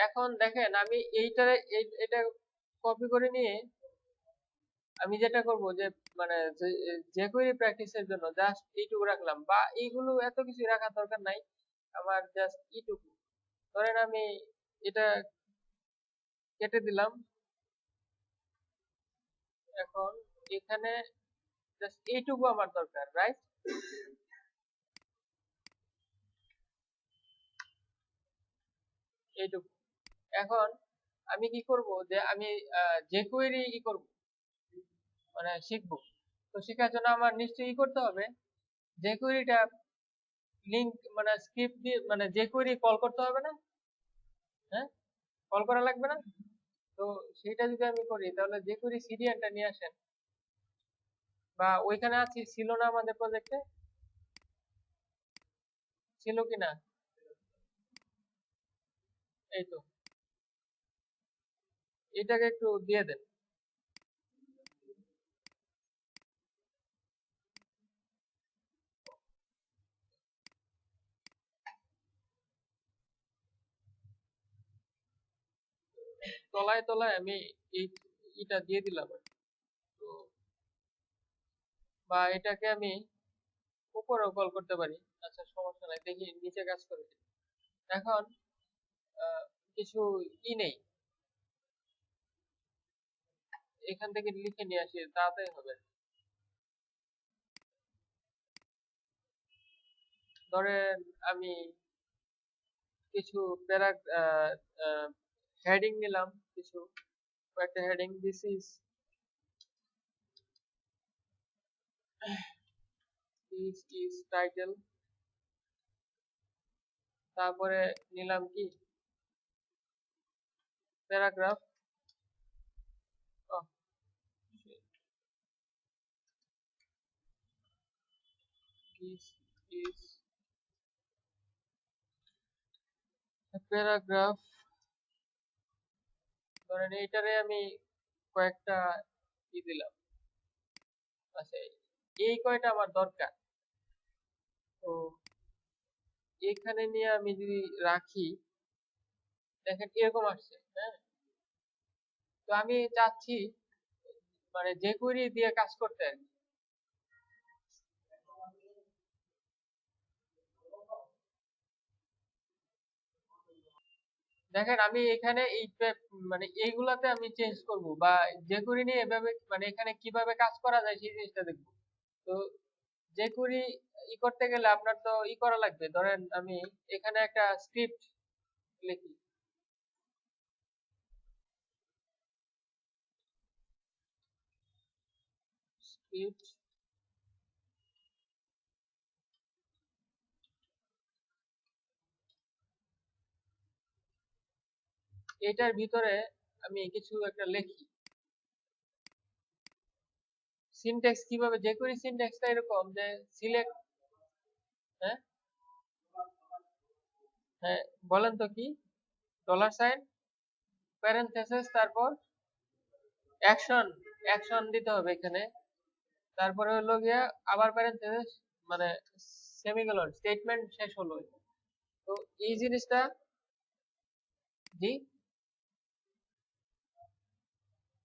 এখন দেখেন আমি এটা কপি করে নিয়ে আমি যেটা করব যে মানে যে কোয়েরি প্র্যাকটিসের জন্য জাস্ট এইটুকু রাখলাম, বা এইগুলো এত কিছু রাখার দরকার নাই, আমার জাস্ট এইটুকু ধরেন আমি এটা কেটে দিলাম। এখন এখানে জাস্ট এইটুকু আমার দরকার, রাইট? এইটুকু। এখন আমি কি করব যে আমি যে কোয়েরি কি করব মানে শিখবো, তো শেখার জন্য আমার নিশ্চয়ই করতে হবে যে কোয়েরিটা লিংক মানে স্ক্রিপ্ট দিয়ে মানে যে কোয়েরি কল করতে হবে না? হ্যাঁ, কল করা লাগবে না? তো সেটা যদি আমি করি তাহলে যে কোয়েরি সিডিএনটা নিয়ে আসেন, বা ওইখানে আছে ছিল না আমাদের প্রজেক্টে, ছিল কিনা? এই তো, এটাকে একটু দিয়ে দেন। তলায় তলায় আমি এই এটা দিয়ে দিলাম। তো বা এটাকে আমি উপরেও কল করতে পারি। আচ্ছা, সমস্যা নাই, দেখি নিচে কাজ করে কিনা। এখন কিছু নেই, এখান থেকে লিখে নিয়ে আসি, তাড়াতাড়ি হবে। ধরেন আমি কিছু প্যারা হেডিং নিলাম, কিছু কয়েকটা হেডিং, দিস ইজ টাইটেল, তারপরে নিলাম কি প্যারাগ্রাফ, দিস ইজ প্যারাগ্রাফ। ধরেন এইটারে আমি কয়েকটা দিলাম। আচ্ছা, এই কয়টা আমার দরকার। তো এখানে নিয়ে আমি যদি রাখি, দেখেন এরকম আসছে, হ্যাঁ। তো আমি চাচ্ছি মানে যে কোয়েরি দিয়ে কাজ করতে আর কি। দেখেন আমি এখানে মানে এইগুলাতে আমি চেঞ্জ করব, বা যে কোয়েরি নিয়ে এভাবে মানে এখানে কিভাবে কাজ করা যায় সেই জিনিসটা দেখব। তো যে কোয়েরি করতে গেলে আপনার তো করা লাগবে। ধরেন আমি এখানে একটা স্ক্রিপ্ট লিখি, স্ক্রিপ্ট, এটার ভিতরে আমি কিছু একটা লিখি। সিনট্যাক্স কিভাবে, যে কোয়েরি সিনট্যাক্সটা এরকম যে সিলেক্ট, হ্যাঁ হ্যাঁ, বলেন তো কি? ডলার সাইন, প্যারেনথেসিস, তারপর অ্যাকশন, অ্যাকশন দিতে হবে এখানে। তারপরে হলো গিয়া আবার প্যারেনথেসিস, মানে সেমিকোলন, স্টেটমেন্ট শেষ হলো। তো এই জিনিসটা, জি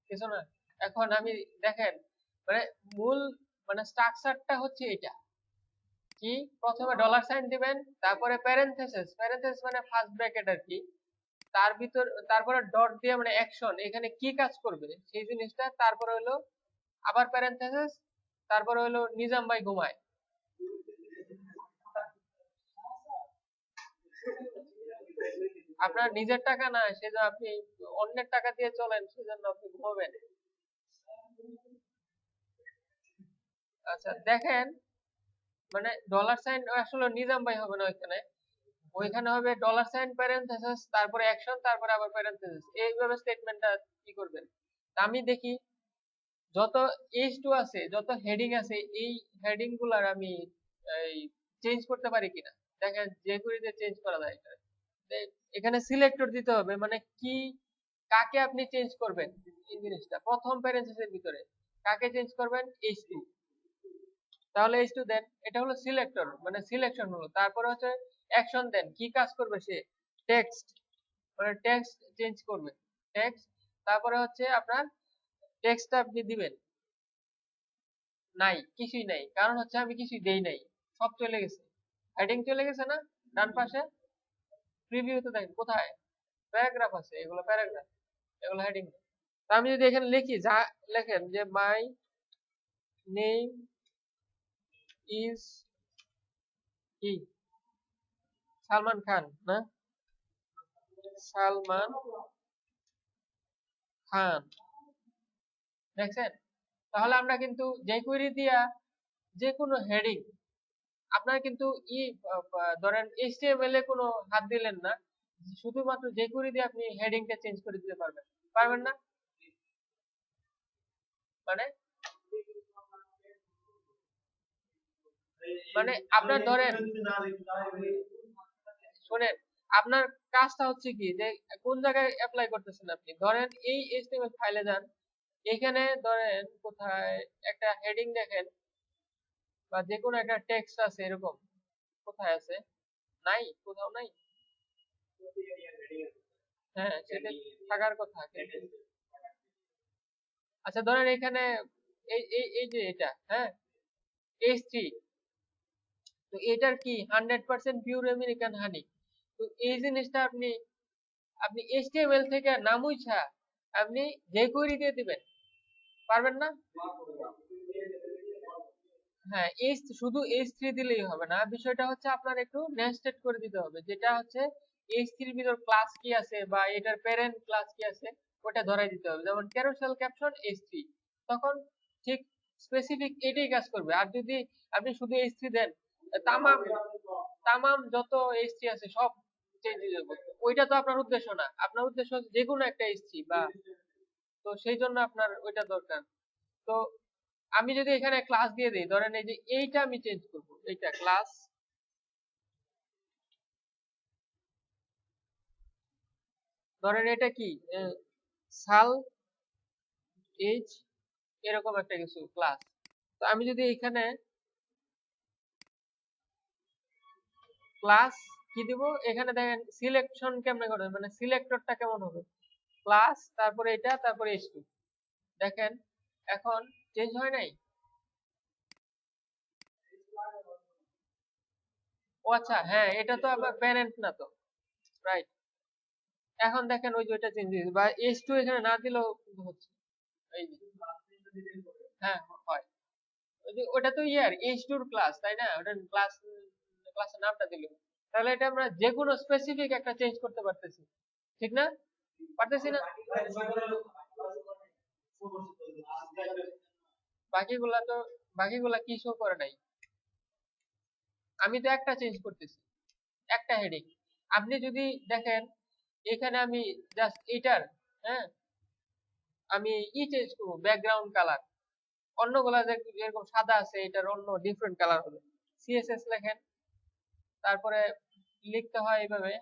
কিছু না। এখন আমি দেখেন মানে মূল মানে স্ট্রাকচারটা হচ্ছে এটা কি, প্রথমে ডলার সাইন দিবেন, তারপরে প্যারেনথেসিস, প্যারেনথেসিস মানে ফার্স্ট ব্র্যাকেট আর কি, তার ভিতর তারপরে ডট দিয়ে মানে অ্যাকশন, এখানে কি কাজ করবে সেই জিনিসটা, তারপরে হলো আবার প্যারেনথেসিস, তারপরে হলো নিজাম ভাই ঘুমায়। আপনার নিজের টাকা না, সেজন্য আপনি অন্যের টাকা দিয়ে চলেন, সেজন্য আপনি ঘুমাবেন। আচ্ছা দেখেন, মানে ডলার সাইন আসলে নিজাম ভাই হবে না ওইখানে, ওইখানে হবে ডলার সাইন প্যারেনথেসিস তারপরে অ্যাকশন তারপরে আবার প্যারেনথেসিস, এইভাবে স্টেটমেন্টটা কি করবেন। তা আমি দেখি যত H2 আছে, যত হেডিং আছে, এই হেডিং গুলার আমি এই চেঞ্জ করতে পারি কিনা। দেখেন যে কোয়েরিতে চেঞ্জ করা যায় এখানে। এখানে সিলেক্টর দিতে হবে, মানে কি কাকে আপনি চেঞ্জ করবেন এই জিনিসটা প্রথম প্যারেনথেসিসের ভিতরে কাকে চেঞ্জ করবেন, H2, তাহলে H2 দেন, এটা হলো সিলেক্টর মানে সিলেকশন হলো। তারপরে হচ্ছে অ্যাকশন দেন, কি কাজ করবে সে, টেক্সট, মানে টেক্সট চেঞ্জ করবেন, টেক্সট, তারপরে হচ্ছে আপনার টেক্সটটা আপনি দিবেন, নাই কিছুই নাই, কারণ হচ্ছে আমি কিছুই দেই নাই, সব চলে গেছে, হেডিং চলে গেছে না ডান পাশে, প্রিভিউতে দেখেন কোথায় প্যারাগ্রাফ আছে, এগুলো প্যারাগ্রাফ, এগুলো হেডিং। আমি যদি এখানে লিখি, যা লেখেন যে মাই নেম ইজ কি সালমান খান, না সালমান খান, দেখছেন? তাহলে আমরা কিন্তু যে কোয়েরি দিয়া যে কোনো হেডিং, আপনার কিন্তু ধরেন এইচটিএমএল এ কোনো হাত দিলেন না, শুধুমাত্র যে কোয়েরি দিয়ে আপনি হেডিংটা চেঞ্জ করে দিতে পারবেন, পারবেন না? মানে মানে আপনার ধরেন, শোনেন, আপনার কাজটা হচ্ছে কি, যে কোন জায়গায় অ্যাপ্লাই করতেছেন আপনি, ধরেন এই এইচটিএমএল ফাইলে যান, এখানে ধরেন কোথায় একটা হেডিং দেখেন, বা যে কোনো একটা টেক্সট আছে এরকম, কোথায় আছে, নাই, কোথাও নাই। হ্যাঁ, সেটা থাকার কথা কিন্তু, আচ্ছা ধরেন এখানে এই এই এই যে এটা, হ্যাঁ, H3, তো এটার কি 100% পিওর আমেরিকান হানি, তো এই জিনিসটা আপনি আপনি HTML থেকে না মুছা আপনি যে কোয়েরি দিয়ে দিবেন, পারবেন না? হ্যাঁ, শুধু H3 দিলেই হবে না, বিষয়টা হচ্ছে আপনার একটু নেস্টেড করে দিতে হবে, যেটা হচ্ছে H3 এর ভিতর ক্লাস কি আছে বা এটার প্যারেন্ট ক্লাস কি আছে ওটা ধরাই দিতে হবে, যেমন ক্যারোসেল ক্যাপশন H3, তখন ঠিক স্পেসিফিক এটাই কাজ করবে। আর যদি আপনি শুধু H3 দেন, তামাম তামাম যত H3 আছে সব চেঞ্জ হয়ে যাবে, ওইটা তো আপনার উদ্দেশ্য না, আপনার উদ্দেশ্য হচ্ছে যে কোনো একটা H3 বা, তো সেই জন্য আপনার ওইটা দরকার। তো আমি যদি এখানে ক্লাস দিয়ে দিই, ধরেন এই যে এইটা আমি চেঞ্জ করব, এইটা ক্লাস, ধরেন এটা কি সাল এজ, এরকম একটা কিছু ক্লাস, তো আমি যদি এখানে ক্লাস কি দিব, এখানে দেখেন সিলেকশন কেমনে করবেন, মানে সিলেক্টরটা কেমন হবে, ক্লাস তারপরে এটা তারপরে H2, দেখেন এখন চেঞ্জ হয় নাই। ও আচ্ছা, হ্যাঁ, এটা তো আবার প্যারেন্ট না তো, রাইট। এখন দেখেন ওই যে ওইটা চেঞ্জ হয়েছে, বা H2 এখানে না দিলেও কিন্তু হচ্ছে, এই যে, হ্যাঁ হয়, ওই যে ওটা তো ইয়ার H2 এর ক্লাস, তাই না, ওটা ক্লাস, ক্লাসের নামটা দিল, তাহলে এটা আমরা যে কোনো স্পেসিফিক একটা চেঞ্জ করতে পারতেছি, ঠিক না? পারতেছি না? বাকিগুলা তো, বাকিগুলা কি শো করে নাই, আমি তো একটা চেঞ্জ করতেছি, একটা হেডিং। আপনি যদি দেখেন এখানে আমি জাস্ট এটার, হ্যাঁ, আমি চেঞ্জ করবো ব্যাকগ্রাউন্ড কালার, অন্যগুলা যেরকম সাদা আছে এটার অন্য ডিফারেন্ট কালার হবে, সিএসএস লেখেন, তারপরে লিখতে হয় এইভাবে,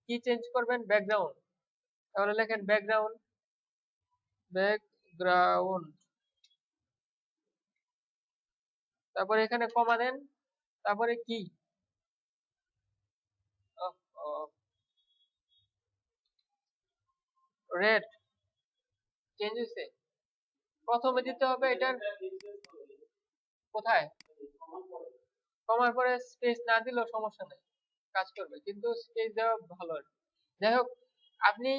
কি চেঞ্জ করবেন, ব্যাকগ্রাউন্ড, তাহলে লেখেন ব্যাকগ্রাউন্ড, ব্যাকগ্রাউন্ড, তারপরে এখানে কমা দেন, তারপরে কি, রেড, চেঞ্জ হয়েছে, প্রথমে দিতে হবে এটার, কোথায়, কমার পরে স্পেস না দিলেও সমস্যা নেই, কাজ করবে, কিন্তু স্পেস দেওয়া ভালো আর কি। যাই হোক, আপনি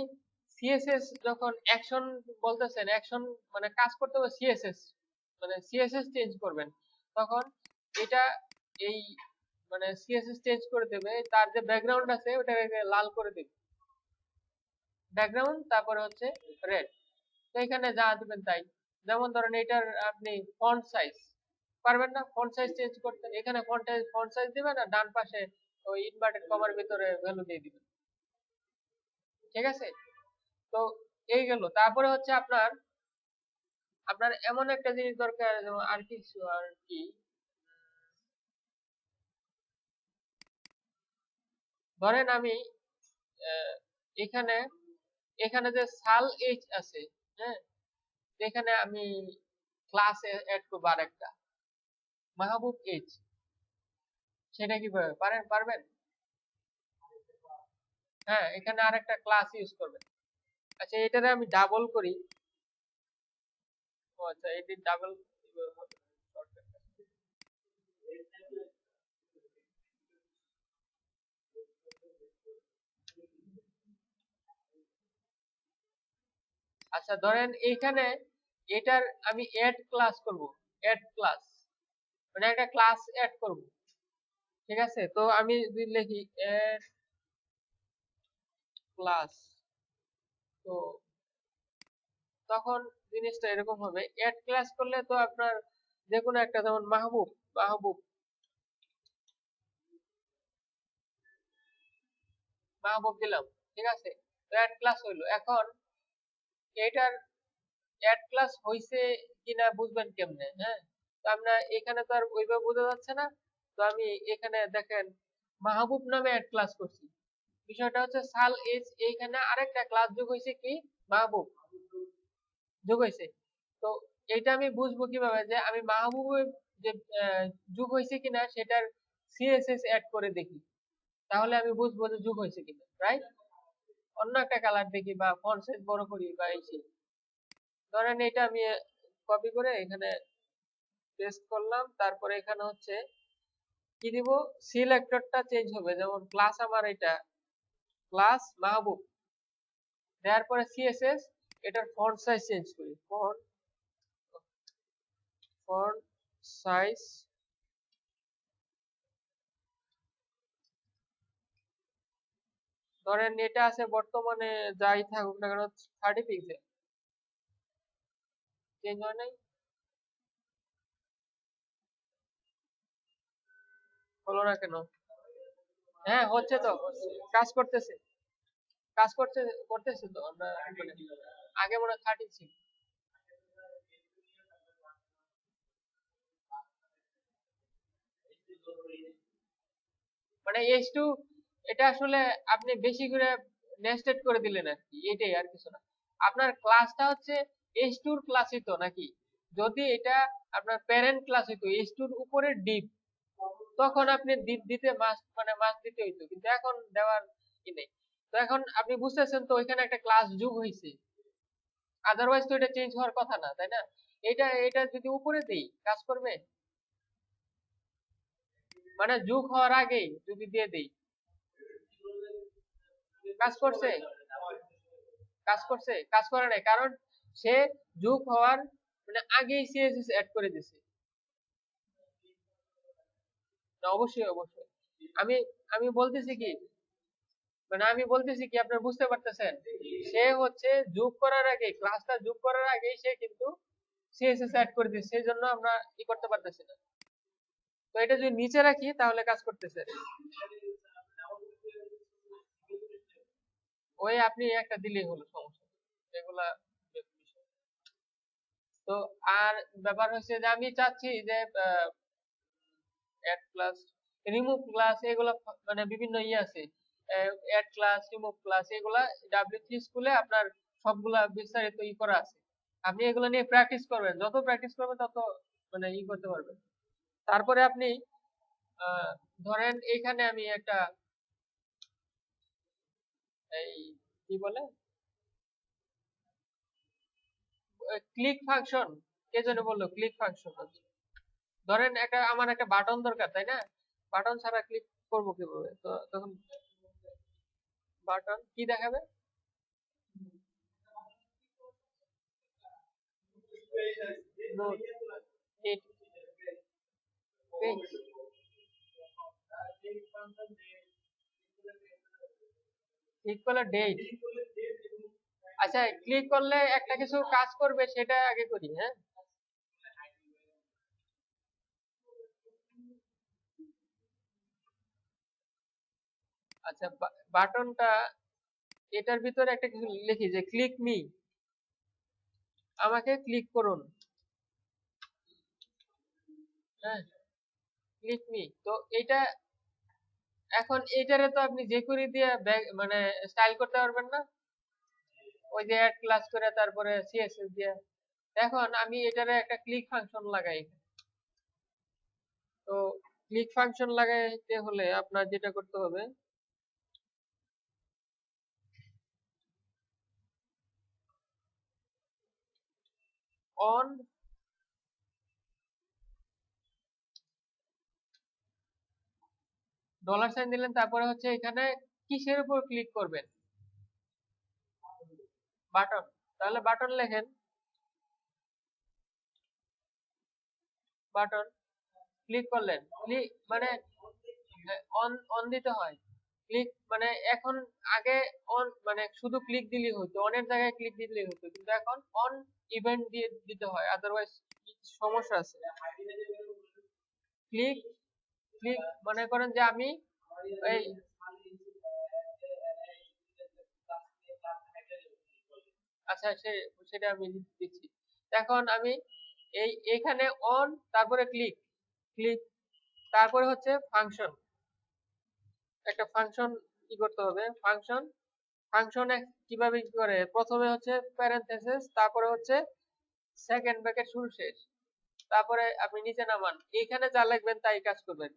সিএসএস যখন অ্যাকশন বলতেছেন, অ্যাকশন মানে কাজ করতে হবে সিএসএস, মানে সিএসএস চেঞ্জ করবেন, তখন এটা এই মানে সিএসএস চেঞ্জ করে দেবে, তার যে ব্যাকগ্রাউন্ড আছে ওটাকে লাল করে দেবে, ব্যাকগ্রাউন্ড তারপরে হচ্ছে রেড, তো এখানে যা দিবেন তাই, যেমন ধরেন এটার আপনি ফন্ট সাইজ, পারবেন না ফন্ট সাইজ চেঞ্জ করতে, এখানে ফন্ট সাইজ দিবেন আর ডান পাশে ওই ইনভার্টেড কমার ভিতরে ভ্যালু দিয়ে দিবেন, ঠিক আছে? তো এই গেল, তারপরে হচ্ছে আপনার আপনার এমন একটা জিনিস দরকার, যেমন আর কিছু আর কি, ধরেন আমি আহ, এখানে এখানে যে সাল এইচ আছে, হ্যাঁ, এখানে আমি ক্লাসে অ্যাড করবো আর একটা মাহবুব এইচ, সেটা কিভাবে পারেন, পারবেন? হ্যাঁ, এখানে আরেকটা ক্লাস ইউজ করবেন। আচ্ছা, এটারে আমি ডাবল করি। ও আচ্ছা, এটি ডাবল হবে। আচ্ছা, ধরেন এইখানে এটার আমি এড ক্লাস করব। এড ক্লাস মানে একটা ক্লাস এড করব। ঠিক আছে, তো আমি যদি লিখি এড ক্লাস, তো তখন জিনিসটা এরকম হবে। এড ক্লাস করলে তো আপনার যে কোনো একটা, যেমন মাহবুব, মাহবুব মাহবুব দিলাম। ঠিক আছে, তো এড ক্লাস হইলো। এখন এটার এড ক্লাস হইছে কিনা বুঝবেন কেমনে? হ্যাঁ, তো আমরা এখানে তো আর ওইভাবে বোঝা যাচ্ছে না। তো আমি এখানে দেখেন মাহবুব নামে এড ক্লাস করছি। বিষয়টা হচ্ছে সাল এজ, এইখানে আরেকটা ক্লাস যোগ হয়েছে কি, মাহবুব যোগ হয়েছে। তো এটা আমি বুঝবো কিভাবে যে আমি মাহবুবের যে যোগ হয়েছে কিনা সেটার সিএসএস অ্যাড করে দেখি, তাহলে আমি বুঝবো যে যোগ হয়েছে কিনা, রাইট? অন্য একটা কালার দেখি বা ফন্ট সাইজ বড় করি বা এই সেই। ধরেন এটা আমি কপি করে এখানে পেস্ট করলাম, তারপরে এখানে হচ্ছে কি দিব, সিলেক্টরটা চেঞ্জ হবে। যেমন ক্লাস আমার এটা ক্লাস মাহবুব, দেওয়ার পরে সিএসএস, এটার ফন্ট সাইজ চেঞ্জ করি। ফন্ট সাইজ ধরেন এটা আছে বর্তমানে, যাই থাকুক না কেন, 30 পিক্সেল। চেঞ্জ হয় নাই, হলো না কেন? হ্যাঁ, হচ্ছে তো, কাজ করতেছে, কাজ করতে করতেছে তো আমরা। মানে আগে মনে হয় 30 ছিল। মানে H2, এটা আসলে আপনি বেশি করে নেস্টেড করে দিলেন আর কি, এটাই আর কিছু না। আপনার ক্লাসটা হচ্ছে H2 এর ক্লাসই তো নাকি? যদি এটা আপনার প্যারেন্ট ক্লাস হইতো H2 এর উপরে ডিপ, তখন আপনি দিতে মাস মানে মাস দিতে হইতো, কিন্তু এখন দেওয়ার কি নেই। তো এখন আপনি বুঝতেছেন তো ওইখানে একটা ক্লাস যোগ হয়েছে, আদারওয়াইজ তো এটা চেঞ্জ হওয়ার কথা না, তাই না? এটা এটা যদি উপরে দেই কাজ করবে? মানে যোগ হওয়ার আগেই যদি দিয়ে দেই, কাজ করছে? কাজ করছে? কাজ করে নাই, কারণ সে যোগ হওয়ার মানে আগেই সিএসএস অ্যাড করে দিছে। না, অবশ্যই অবশ্যই। আমি আমি বলতেছি কি, মানে আমি বলতেছি কি, আপনারা বুঝতে পারতেছেন? সে হচ্ছে যোগ করার আগে, ক্লাসটা যোগ করার আগেই সে কিন্তু সিএসএস অ্যাড করে দিচ্ছে, সেই জন্য আমরা ই করতে পারতেছি না। তো এটা যদি নিচে রাখি তাহলে কাজ করতেছে। ওই আপনি একটা দিলেই হলো, সমস্যা নেই। এগুলা বিষয়। তো আর ব্যাপার হচ্ছে যে আমি চাচ্ছি যে অ্যাড ক্লাস, রিমুভ ক্লাস, এগুলা মানে বিভিন্ন ইয়ে আছে। অ্যাড ক্লাস, রিমুভ ক্লাস, এগুলা W3 স্কুলে আপনার সবগুলা বিস্তারিত ই করা আছে। আপনি এগুলো নিয়ে প্র্যাকটিস করবেন, যত প্র্যাকটিস করবেন তত মানে ই করতে পারবেন। তারপরে আপনি আহ, ধরেন এইখানে আমি একটা এই কি বলে ক্লিক ফাংশন, কে যেন বললো ক্লিক ফাংশন। ধরেন একটা আমার একটা বাটন দরকার, তাই না? বাটন ছাড়া ক্লিক করবো কিভাবে? তো তখন বাটন কি দেখাবে? নোট, হিট, পেজ, ক্লিক করলে ডেট। আচ্ছা, ক্লিক করলে একটা কিছু কাজ করবে সেটা আগে করি, হ্যাঁ। আচ্ছা, বাটনটা এটার ভিতরে একটা কিছু লিখি যে ক্লিক মি, আমাকে ক্লিক করুন। হ্যাঁ, ক্লিক মি, তো এটা এখন এইটারে তো আপনি যে করে দিয়ে মানে স্টাইল করতে পারবেন না, ওই যে অ্যাড ক্লাস করে তারপরে সিএসএস দিয়ে। এখন আমি এটারে একটা ক্লিক ফাংশন লাগাই। তো ক্লিক ফাংশন লাগাইতে হলে আপনার যেটা করতে হবে, অন $সাইন দিলেন, তারপরে হচ্ছে এখানে কিসের উপর ক্লিক করবেন? বাটন। তাহলে বাটন লেখেন, বাটন ক্লিক করলেন, ক্লিক মানে অন অন দিতে হয়। ক্লিক মানে এখন আগে অন মানে শুধু ক্লিক দিলেই হতো, অনের জায়গায় ক্লিক দিলেই হতো, কিন্তু এখন অন ইভেন্ট দিয়ে দিতে হয়, আদারওয়াইজ সমস্যা আছে। ক্লিক ক্লিক মনে করেন যে আমি এই আচ্ছা সেটা আমি দিচ্ছি। এখন আমি এইখানে অন, তারপরে ক্লিক, ক্লিক, তারপরে হচ্ছে ফাংশন, একটা ফাংশন কি করতে হবে, ফাংশন, ফাংশনে কিভাবে কি করে, প্রথমে হচ্ছে প্যারেনথেসিস, তারপরে হচ্ছে সেকেন্ড ব্র্যাকেট শুরু শেষ, তারপরে আপনি নিচে নামান, এইখানে যা লিখবেন তাই কাজ করবেন।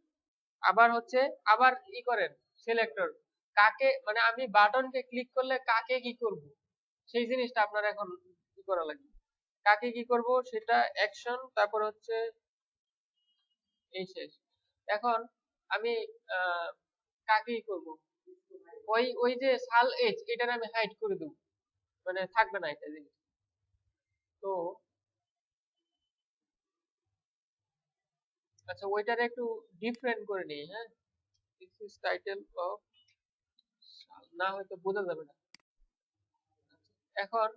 আবার হচ্ছে আবার ই করেন সিলেক্টর, কাকে মানে আমি বাটনকে ক্লিক করলে কাকে কি করব, সেই জিনিসটা আপনার এখন কি করা লাগবে, কাকে কি করব সেটা অ্যাকশন, তারপর হচ্ছে এই শেষ। এখন আমি কাকে কি করব, ওই ওই যে সাল এজ এটার আমি হাইড করে দেব, মানে থাকবে না এটা জিনিস। তো আচ্ছা ওইটার একটু ডিফারেন্ট করে নিই, হ্যাঁ, দিস ইজ টাইটেল অফ, না হয়তো বোঝা যাবে না। এখন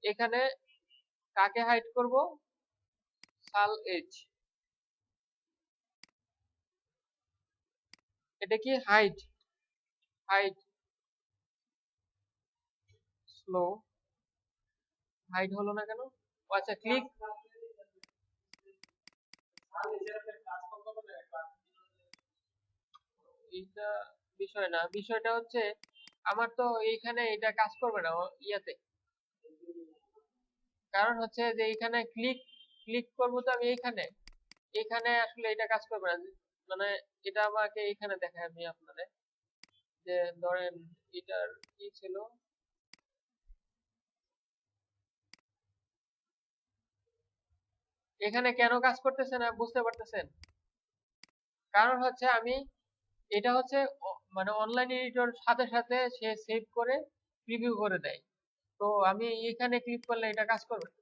এখানে কাকে হাইড করব, সাল এজ, এটা কি হাইড, হাইড স্লো, হাইড হলো না কেন? আচ্ছা ক্লিক, এইটা বিষয় না, বিষয়টা হচ্ছে আমার তো এইখানে এটা কাজ করবে না ইয়াতে, কারণ হচ্ছে যে এইখানে ক্লিক ক্লিক করবো তো আমি এইখানে, এইখানে আসলে এটা কাজ করবে না, মানে এটা আমাকে এইখানে দেখায় আমি আপনাদের, যে ধরেন এটার কি ছিল, এখানে কেন কাজ করতেছে না বুঝতে পারতেছেন? কারণ হচ্ছে আমি এটা হচ্ছে মানে অনলাইন এডিটর সাথে সাথে সে সেভ করে প্রিভিউ করে দেয়, তো আমি এখানে ক্লিক করলে এটা কাজ করবে না।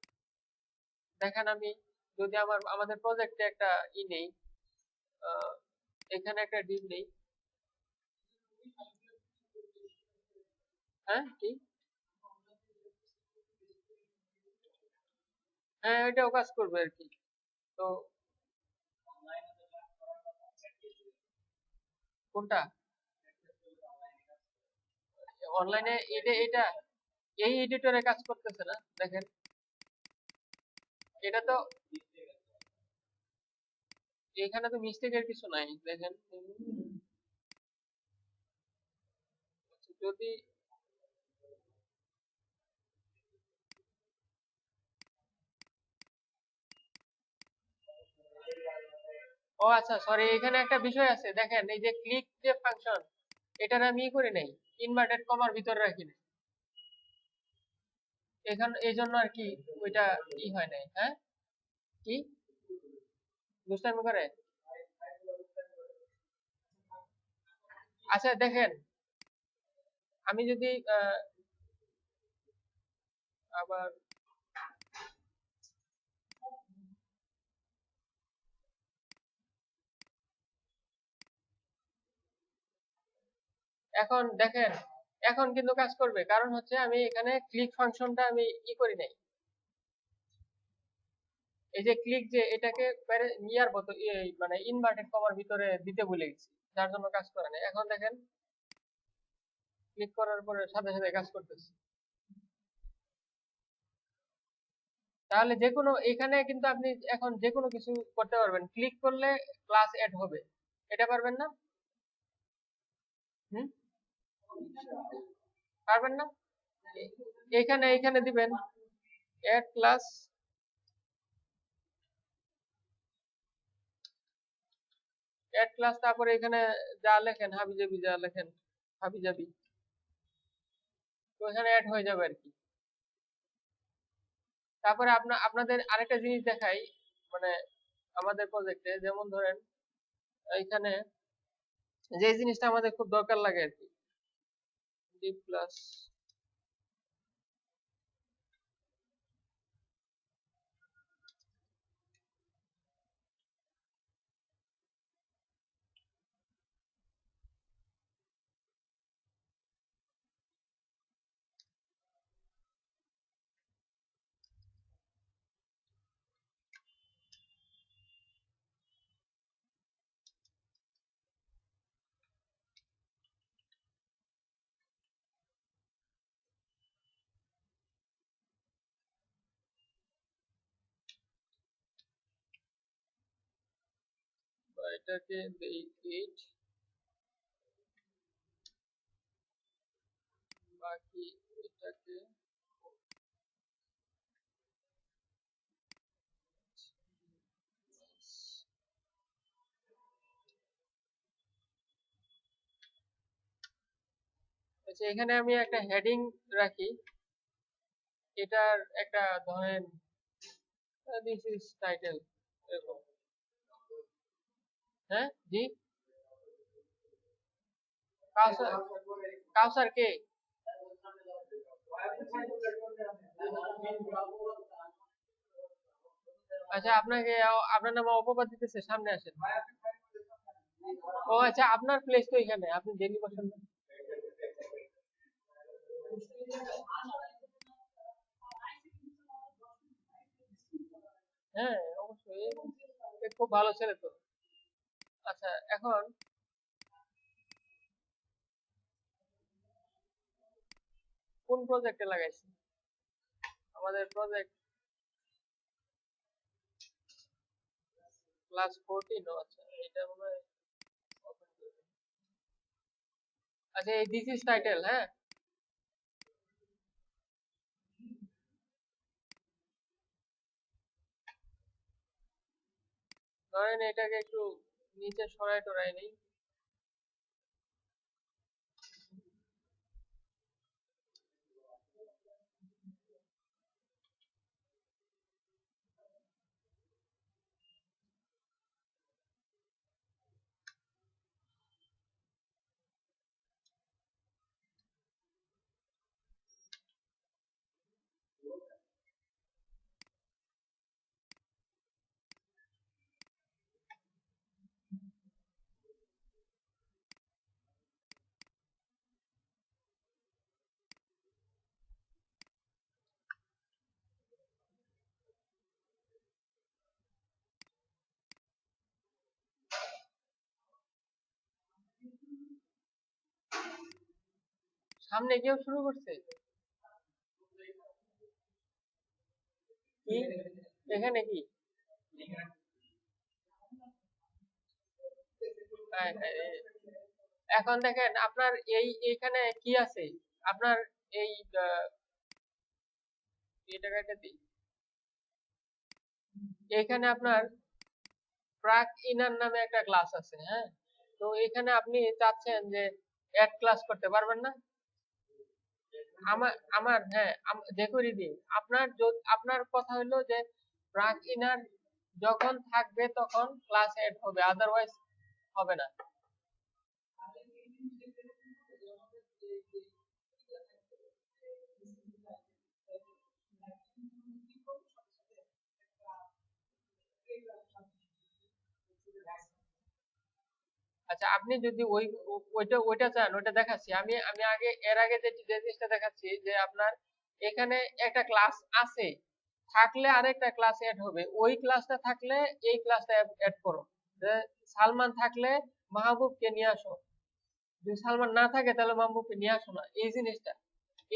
দেখেন আমি যদি আমাদের প্রজেক্টে একটা ই নেই, আহ, এখানে একটা ডিভ নেই, হ্যাঁ কি, হ্যাঁ এটাও কাজ করবে আর কি। তো কোনটা অনলাইনে, এটা এটা এই এডিটরে কাজ করতেছে না, দেখেন এটা তো, এখানে তো মিস্টেকের কিছু নাই, দেখেন যদি, ও আচ্ছা সরি, এখানে একটা বিষয় আছে, দেখেন এই যে ক্লিক যে ফাংশন, এটার আমি ই করি নাই, ইনভার্টেড কমার ভিতরে রাখি নাই, এখানে এই জন্য আর কি ওইটা ই হয় নাই, হ্যাঁ কি দুষ্টামি করে। আচ্ছা দেখেন আমি যদি আবার এখন দেখেন, এখন কিন্তু কাজ করবে, কারণ হচ্ছে আমি এখানে ক্লিক ফাংশনটা আমি ই করি নাই, এই যে ক্লিক যে এটাকে ইয়ার মতো মানে ইনভার্টেড কমার ভিতরে দিতে ভুলে গেছি, যার জন্য কাজ করে না। এখন দেখেন ক্লিক করার পরে সাথে সাথে কাজ করতেছে। তাহলে যে কোনো এখানে কিন্তু আপনি এখন যে কোনো কিছু করতে পারবেন, ক্লিক করলে ক্লাস এড হবে, এটা পারবেন না? হুম, পারবেন না? এখানে এখানে দিবেন এড ক্লাস, এড ক্লাস, তারপরে এখানে যা লেখেন হাবিজাবি, যা লেখেন হাবিজাবি, তো এখানে অ্যাড হয়ে যাবে আর কি। তারপরে আপনাদের আরেকটা জিনিস দেখাই, মানে আমাদের প্রজেক্টে যেমন ধরেন এখানে যে জিনিসটা আমাদের খুব দরকার লাগে আর কি, ডি প্লাস এটাকে দেই 8, বাকি এটাকে আচ্ছা, এখানে আমি একটা হেডিং রাখি, এটার একটা ধরেন দিস ইজ টাইটেল এরকম। হ্যাঁ জি, কাউসার, কাউসার কে? আচ্ছা, আপনাকে আপনার নামে অপবাদ দিতেছে, সামনে আসেন। ও আচ্ছা, আপনার প্লেস তো এখানে, আপনি ডেলি বসেন না? হ্যাঁ অবশ্যই, এ খুব ভালো ছেলে তো। আচ্ছা, এখন কোন প্রজেক্টে লাগাইছি? আমাদের প্রজেক্ট ক্লাস 14। আচ্ছা, এটা মনে হয় open করবে। আচ্ছা, এই দিস ইজ টাইটেল, হ্যাঁ ধরেন এটাকে একটু নিচে সরাই টরাই নেই। সামনে কেউ শুরু করছে কি? এখানে কি? হ্যাঁ, হ্যাঁ, এখন দেখেন আপনার এইখানে কি আছে, আপনার এই এই টাকাটা দিই, এখানে আপনার প্রাক ইনার নামে একটা ক্লাস আছে, হ্যাঁ। তো এখানে আপনি চাচ্ছেন যে অ্যাড ক্লাস করতে পারবেন না? আমার আমার হ্যাঁ, দেখুন দিন, আপনার কথা হলো যে প্রাক ইনার যখন থাকবে তখন ক্লাস অ্যাড হবে, আদারওয়াইজ হবে না। আচ্ছা, আপনি যদি ওইটা চান, ওইটা দেখাচ্ছি আমি। আমি আগে এর আগে যে জিনিসটা দেখাচ্ছি যে আপনার এখানে একটা ক্লাস আছে, থাকলে আরেকটা ক্লাস অ্যাড হবে, ওই ক্লাসটা থাকলে এই ক্লাসটা অ্যাড করো। যে সালমান থাকলে মাহবুবকে নিয়ে আসো, যদি সালমান না থাকে তাহলে মাহবুবকে নিয়ে আসো না, এই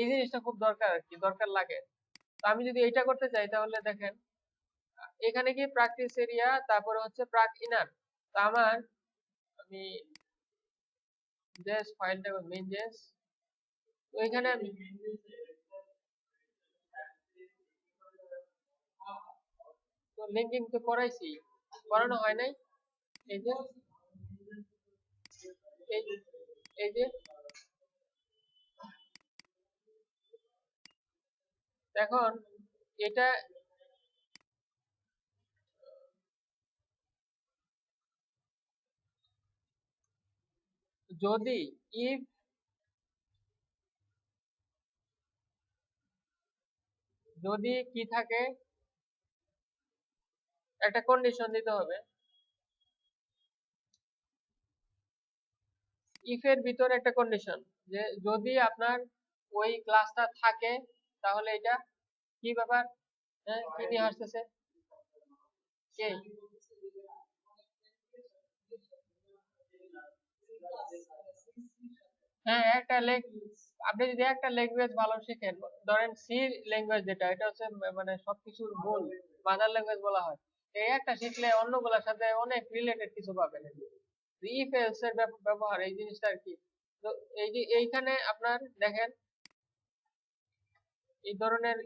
জিনিসটা খুব দরকার আর কি, দরকার লাগে। তো আমি যদি এইটা করতে চাই তাহলে দেখেন এখানে কি প্র্যাকটিস এরিয়া, তারপরে হচ্ছে প্রাক ইনার। তো আমি জেস ফাইলটা মেইন জেস, তো এখানে আমি তো লিঙ্কিং তো করাইছি, করানো হয় নাই। এই যে এই এই যে এখন এটা যদি ইফ যদি কি থাকে, একটা কন্ডিশন দিতে হবে। ইফ এর ভিতরে একটা কন্ডিশন, যে যদি আপনার ওই ক্লাসটা থাকে তাহলে এটা কি ব্যাপার? হ্যাঁ, কি নিয়ে আসতেছে কে? হ্যাঁ, একটা আপনি যদি একটা ল্যাঙ্গুয়েজ ভালো শিখেন, ধরেন সি ল্যাঙ্গুয়েজ, যেটা এটা হচ্ছে মানে সবকিছুর মূল, মাদার ল্যাঙ্গুয়েজ বলা হয়। এই একটা শিখলে অন্যগুলোর সাথে অনেক রিলেটেড কিছু পাবেন। ইফ এলস এর ব্যবহার এই জিনিসটা আর কি। তো এই যে এইখানে আপনার দেখেন এই ধরনের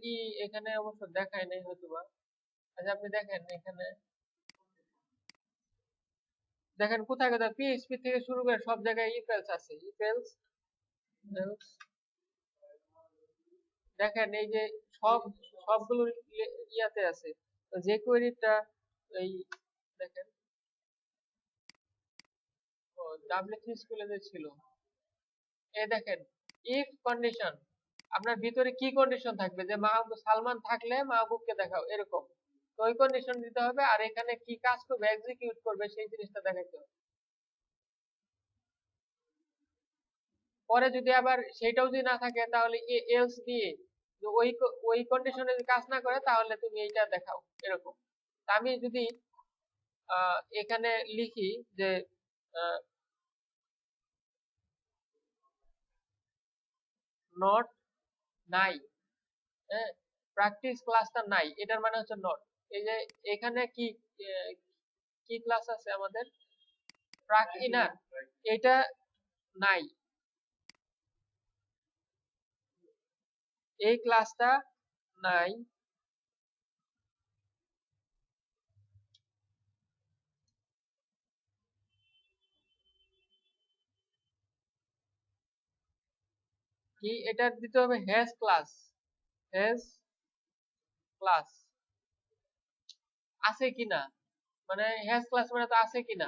এখানে অবশ্য দেখায় নাই হয়তোবা। আচ্ছা, আপনি দেখেন এখানে, দেখেন কোথায় কোথায় পিএইচপি থেকে শুরু করে সব জায়গায় ইফ এলস আছে, ইফ এলস এলস। দেখেন এই যে সব সবগুলো ইয়াতে আছে। তো যে কোয়েরিটা এই দেখেন, ও ডাব্লিউ3 স্কুলে যে ছিল, এই দেখেন ইফ কন্ডিশন, আপনার ভিতরে কি কন্ডিশন থাকবে, যে মাহবুব সালমান থাকলে মাহবুবকে দেখাও, এরকম। তো ওই কন্ডিশন দিতে হবে, আর এখানে কি কাজ করবে, এক্সিকিউট করবে, সেই জিনিসটা দেখাইতে হবে। পরে যদি আবার সেটাও যদি না থাকে, তাহলে এলস দিয়ে, যে ওই কন্ডিশনে যদি কাজ না করে তাহলে তুমি এইটা দেখাও, এরকম। তা আমি যদি এখানে লিখি যে নট নাই, হ্যাঁ, প্র্যাকটিস ক্লাসটা নাই, এটার মানে হচ্ছে নট। এই যে এখানে কি কি ক্লাস আছে আমাদের, প্রাক ইনার, এটা নাই, এই ক্লাসটা নাই। কি এটা দিতে হবে, হ্যাজ ক্লাস, হ্যাজ ক্লাস আছে কিনা, মানে হ্যাজ ক্লাস মানে তো আছে কিনা,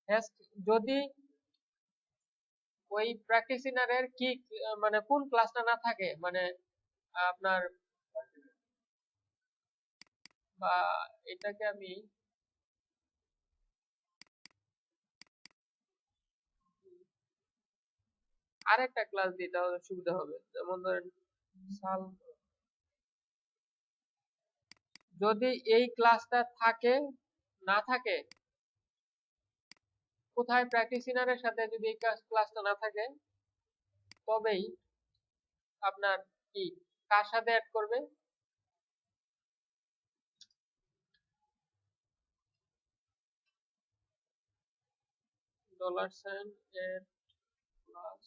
হ্যাজ, যদি ওই প্র্যাকটিস ইনারের কি মানে কোন ক্লাসটা না থাকে, মানে আপনার, বা এটাকে আমি আরেকটা ক্লাস দিই তাহলে সুবিধা হবে, যেমন ধরেন সাল, যদি এই ক্লাসটা থাকে, না থাকে, কোথায়, প্র্যাকটিসিনারের সাথে যদি এই ক্লাসটা না থাকে, তবেই আপনার কি কার সাথে অ্যাড করবে, $, এর ক্লাস,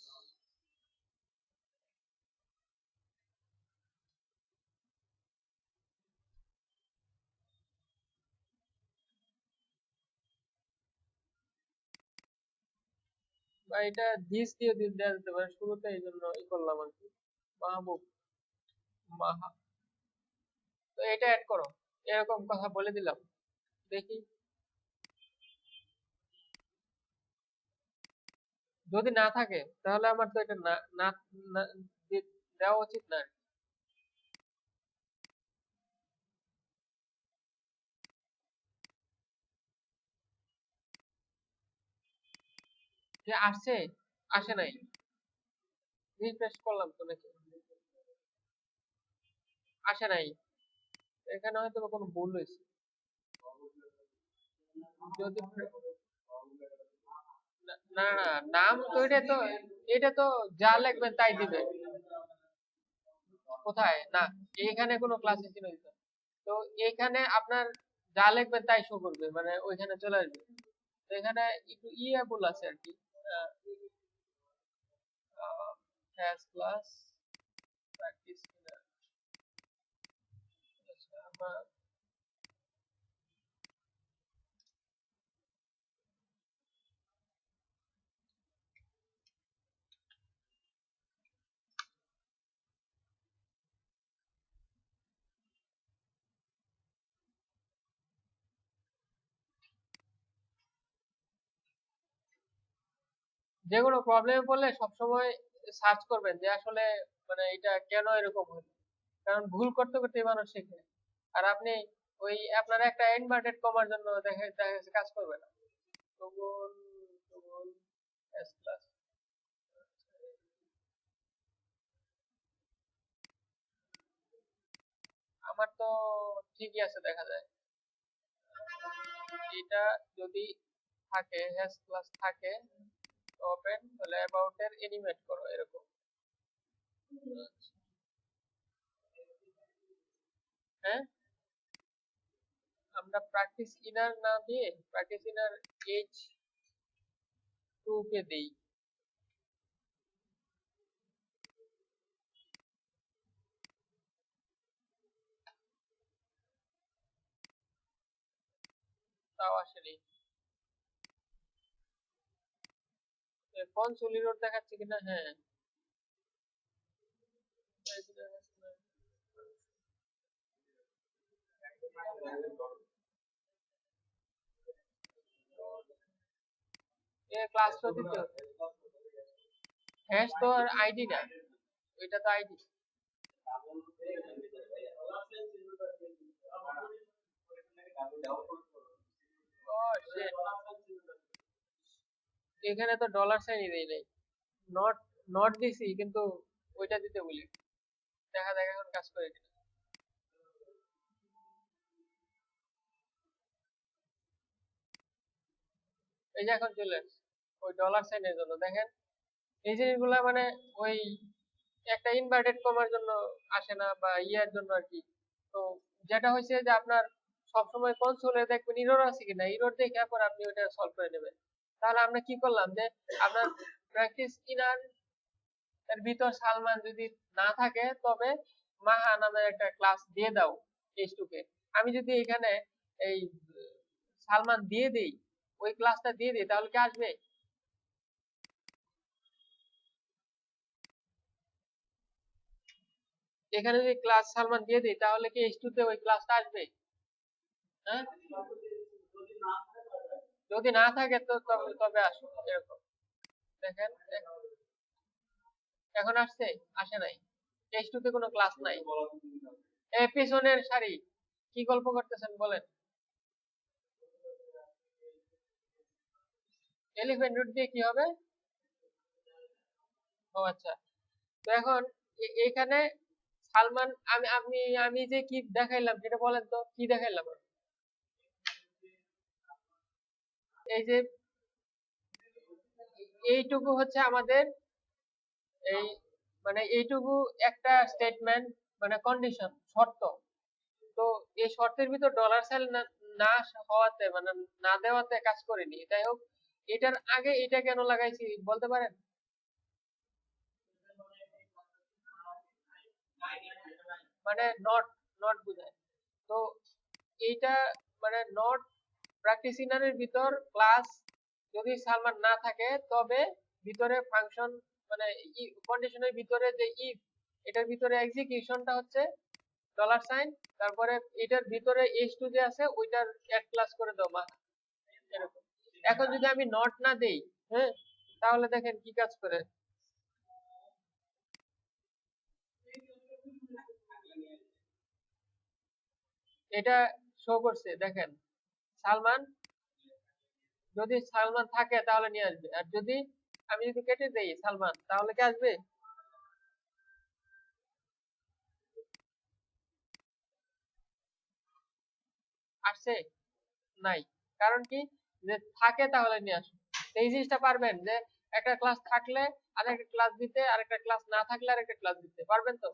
বা এটা দিস দিয়ে দেওয়া যেতে পারে শুরুতে, এই জন্য করলাম আর কি, মাহবুব, মাহা। তো এটা অ্যাড করো, এরকম কথা বলে দিলাম, দেখি। যদি না থাকে তাহলে আমার তো এটা না না দেওয়া উচিত না। যে আসছে, আসে নাই, রিফ্রেশ করলাম তো নাকি, আসে নাই, এখানে হয়তো কোনো ভুল হয়েছে। যদি না না, নাম তো এটা তো যা লিখবেন তাই দিবে। কোথায় না, এখানে কোনো ক্লাস হিস্ট্রি নেই তো। তো এখানে আপনার যা লিখবেন তাই শো করবে, মানে ওইখানে চলে আসবে। তো এখানে একটু ভুল আছে আর কি। হ্যাজ ক্লাস প্র্যাকটিস, যে কোনো প্রবলেমে পড়লে সবসময় সার্চ করবেন যে আসলে মানে এটা কেন এরকম হলো, কারণ ভুল করতে করতে মানুষ শেখে। আর আপনি ওই আপনার একটা ইনভার্টেড কমার জন্য দেখা যাচ্ছে কাজ করবে না। টগল টগল এস প্লাস, আমার তো ঠিকই আছে দেখা যায়। এটা যদি থাকে এস প্লাস থাকে ওপেন, তাহলে অ্যাবাউট এর এনিমেট করো এরকম। হ্যাঁ, আমরা প্র্যাকটিস ইনার না দিয়ে প্র্যাকটিস ইনার এইচ 2 কে দেই। তাও আসেনি। কনসোল এরর দেখাচ্ছে কিনা, হ্যাঁ। এ ক্লাস তো দিতে হবে। হ্যাশ তো আর আইডি না, ওইটা তো আইডি। ও শিট, এখানে তো ডলার সাইনই দেই নাই। নট নট দিছি কিন্তু ওইটা দিতে বলি। দেখা যাক এখন কাজ করে কিনা। এই যে এখন চলে আসছে ওই ডলার সাইনের জন্য, দেখেন এই জিনিসগুলা মানে ওই একটা ইনভার্টেড কমার জন্য আসে না, বা ইয়ার জন্য আর কি। তো যেটা হয়েছে যে আপনার সবসময় কনসোলে দেখবেন ইরর আছে কিনা, ইরর দেখে পর আপনি ওইটা সলভ করে নেবেন। তাহলে আমরা কি করলাম যে আপনার প্র্যাকটিস ইনার এর ভিতর সালমান যদি না থাকে তবে মাহা নামের একটা ক্লাস দিয়ে দাও এইচ2 কে। আমি যদি এখানে এই সালমান দিয়ে দেই, ওই ক্লাসটা দিয়ে দিই, তাহলে কি আসবে? এখানে যদি ক্লাস সালমান দিয়ে দিই তাহলে কি এইচ2 তে ওই ক্লাসটা আসবে? হ্যাঁ, যদি না থাকে তো তবে তবে আসো এরকম। দেখেন এখন আসছে, আসে নাই। এইচ2 তে কোনো ক্লাস নাই। পিছনের সারি, কি গল্প করতেছেন বলেন? এলিফ্যান্ট রুট দিয়ে কি হবে? ও আচ্ছা, তো এখন এখানে সালমান, আমি যে কি দেখাইলাম সেটা বলেন তো, কি দেখাইলাম? এই যে এইটুকু হচ্ছে আমাদের এই মানে এইটুকু একটা স্টেটমেন্ট, মানে কন্ডিশন, শর্ত। তো এই শর্তের ভিতর ডলার সাইন না হওয়াতে, মানে না দেওয়াতে কাজ করেনি। যাই হোক, এটার আগে এটা কেন লাগাইছি বলতে পারেন? মানে নট, নট বুঝায়। তো এইটা মানে নট প্র্যাকটিসিনারের ভিতর ক্লাস যদি সালমান না থাকে তবে ভিতরে ফাংশন, মানে কন্ডিশনের ভিতরে যে ইফ, এটার ভিতরে এক্সিকিউশনটা হচ্ছে ডলার সাইন, তারপরে এটার ভিতরে এইচ2 যে আছে ওইটার অ্যাড ক্লাস করে দাও মা, এরকম। এখন যদি আমি নট না দেই, হ্যাঁ, তাহলে দেখেন কি কাজ করে। এটা শো করছে দেখেন, সালমান, যদি সালমান থাকে তাহলে নিয়ে আসবে, আর যদি আমি যদি কেটে দেই সালমান, তাহলে কি আসবে? আসছে? নাই। কারণ কি, যে থাকে তাহলে নিয়ে আসো। তো এই জিনিসটা পারবেন যে একটা ক্লাস থাকলে আরেকটা ক্লাস দিতে, আরেকটা ক্লাস না থাকলে আরেকটা ক্লাস দিতে পারবেন তো?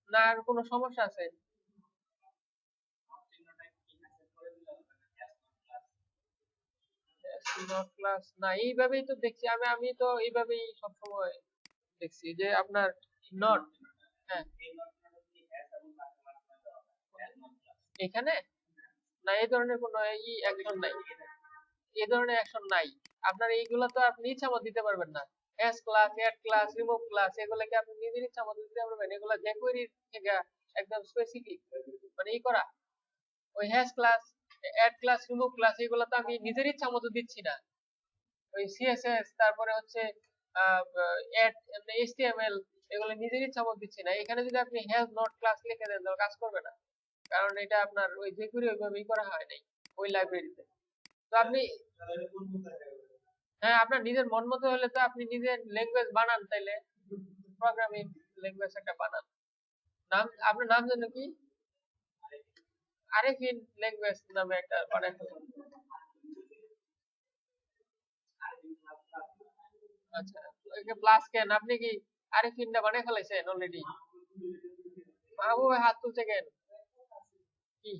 না আর কোনো সমস্যা আছে? ক্লাস না, এইভাবেই তো দেখছি আমি তো এইভাবেই সবসময় দেখছি যে আপনার নট। হ্যাঁ, এখানে না, এই ধরনের কোনো অ্যাকশন নাই। এই ধরনের অ্যাকশন নাই। আপনার এইগুলো তো আপনি ইচ্ছা মতো দিতে পারবেন না। Has class, add class, remove class, এগুলোকে আপনি নিজের ইচ্ছা মতো দিতে পারবেন। এগুলো jQuery থেকে একদম স্পেসিফিক, মানে ই করা। ওই has class, add class, remove class, এগুলো তো আমি নিজের ইচ্ছা মতো দিচ্ছি না। ওই সিএসএস, তারপরে হচ্ছে এইচটিএমএল, এগুলো নিজের ইচ্ছা মত দিচ্ছি না। এখানে যদি আপনি হেল্প নোট ক্লাস লিখে দেন তাহলে কাজ করবে না, কারণ এটা আপনার ওই jQuery ওইভাবেই করা হয় নাই ওই লাইব্রেরিতে। তো আপনি, হ্যাঁ, আপনার নিজের মন মতো হলে তো আপনি নিজের ল্যাঙ্গুয়েজ বানান, তাইলে প্রোগ্রামিং ল্যাঙ্গুয়েজ একটা বানান। নাম, আপনার নাম যেন কি? আরেফিন ল্যাঙ্গুয়েজ নামে একটা বানাই ফেলেন। আচ্ছা, প্লাস কেন, আপনি কি আরেফিনটা বানাই ফেলাইছেন অলরেডি? মাহবুব হাত তুলছে কেন? কি?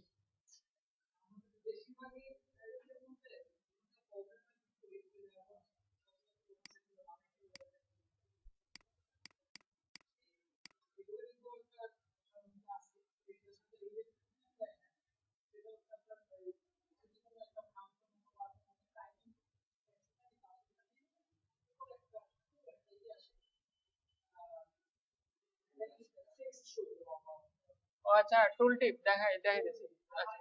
ও আচ্ছা, টুল টিপ দেখাই দেখাই দিচ্ছি। আচ্ছা,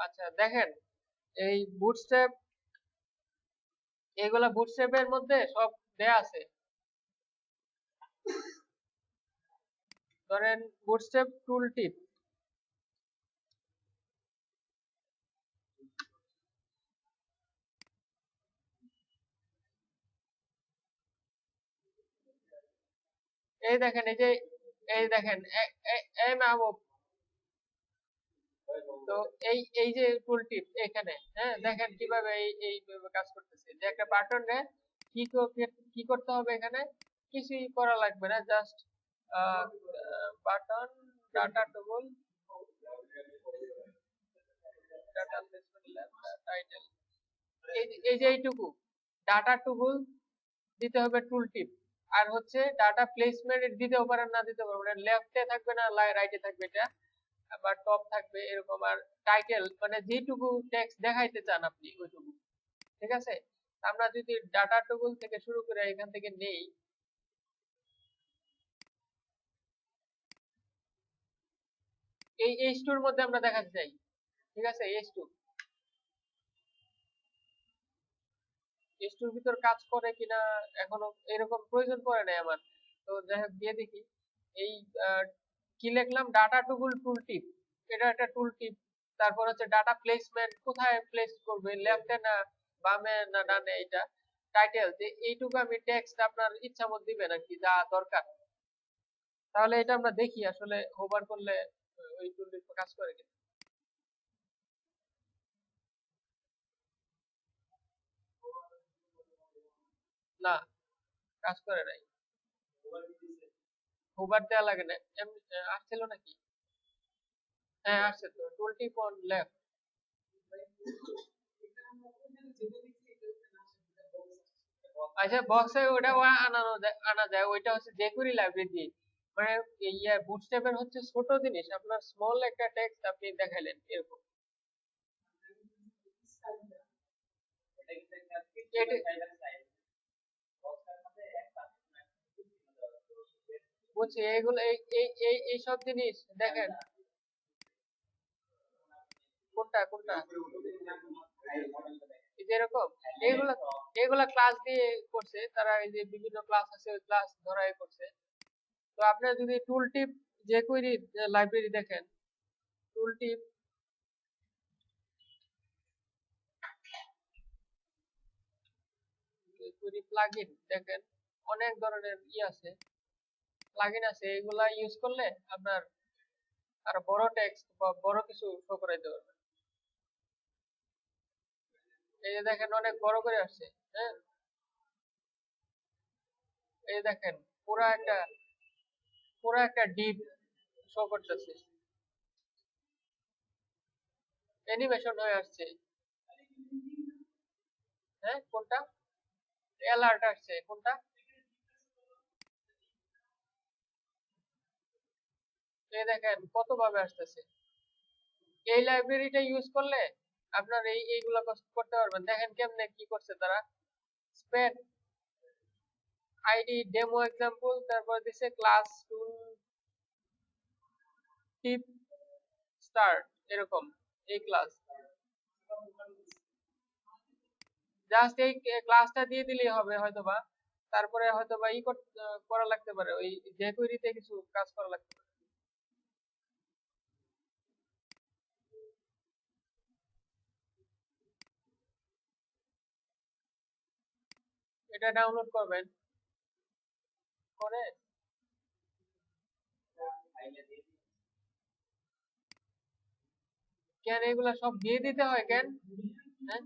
আচ্ছা, দেখেন, এই বুটস্ট্র্যাপ, এগুলা বুটস্ট্র্যাপের মধ্যে সব দেয়া আছে। ধরেন বুটস্ট্র্যাপ টুল টিপ, এই দেখেন, এই যে, এই দেখেন, এই মাহবুব, তো এই এই যে টুল টিপ এখানে, হ্যাঁ, দেখেন কিভাবে এই এইভাবে কাজ করতেছে, যে একটা বাটন রে কি করতে হবে এখানে, কিছুই করা লাগবে না, just button, data toggle, data placement, title, এই যে এইটুকু ডাটা টুগুল দিতে হবে টুল টিপ। আর হচ্ছে ডাটা প্লেসমেন্ট দিতেও পারেন, না দিতে পারবেন, মানে লেফটে থাকবে না রাইটে থাকবে, এটা আবার টপ থাকবে এরকম। আর টাইটেল মানে যেটুকু টেক্সট দেখাইতে চান আপনি ওইটুকু, ঠিক আছে। আমরা যদি ডাটা টুগুল থেকে শুরু করে এখান থেকে নেই, এই এইচ2 এর মধ্যে আমরা দেখাতে চাই, ঠিক আছে। এইচ2 এর ভিতর কাজ করে কিনা এখনো এরকম প্রয়োজন পড়ে নাই আমার, তো যাই হোক দিয়ে দেখি। এই কি লিখলাম, ডাটা টুগুল টুল টিপ, এটা একটা টুল টিপ। তারপর হচ্ছে ডাটা প্লেসমেন্ট, কোথায় প্লেস করবে, লেফটে না বামে না ডানে, এটা টাইটেল, যে এইটুকু আমি টেক্সট আপনার ইচ্ছা মত দিবেন আর কি, যা দরকার। তাহলে এটা আমরা দেখি আসলে হোভার করলে ওই টুল টিপ কাজ করে কিনা। না, কাজ করে নাই। হোভার দেওয়া লাগে না, আসছিল নাকি? হ্যাঁ, আসছে তো, টুল টিপ অন লেফট। আচ্ছা, বক্সে ওটা আনা যায়, ওইটা হচ্ছে jQuery লাইব্রেরি দিয়ে। মানে ইয়া বুটস্ট্র্যাপের হচ্ছে ছোট জিনিস, আপনার স্মল একটা টেক্সট আপনি দেখাইলেন এরকম। বুঝছি, এইগুলো এই এই এই এই সব জিনিস দেখেন। কোনটা কোনটা? এই যে এরকম, এইগুলা এইগুলা ক্লাস দিয়ে করছে তারা, এই যে বিভিন্ন ক্লাস আছে ওই ক্লাস ধরাই করছে। তো আপনার যদি টুল টিপ jQuery লাইব্রেরি দেখেন, টুল টিপ jQuery প্লাগইন দেখেন, অনেক ধরনের আছে, প্লাগইন আছে, এগুলা ইউজ করলে আপনার আরো বড় টেক্সট বা বড় কিছু শো করাইতে পারবে। এই যে দেখেন অনেক বড় করে আসছে, হ্যাঁ, এই দেখেন পুরা একটা ডিপ শো করতেছে, অ্যানিমেশন হয়ে আসছে। হ্যাঁ, কোনটা? অ্যালার্ট আসছে কোনটা? এই দেখেন কত ভাবে আসতেছে। এই লাইব্রেরিটা ইউজ করলে আপনার এইগুলা করতে পারবেন। দেখেন কেমনে কি করছে তারা, স্পেড আইডি ডেমো এক্সাম্পল, তারপর দিছে ক্লাস টুল টিপ স্টার্ট, এরকম এই ক্লাস। জাস্ট এই ক্লাসটা দিয়ে দিলেই হবে হয়তোবা, তারপরে হয়তোবা করা লাগতে পারে, ওই jQuery-তে কিছু কাজ করা লাগতে পারে। এটা ডাউনলোড করবেন, করে কেন এগুলা সব দিয়ে দিতে হয় কেন? হ্যাঁ,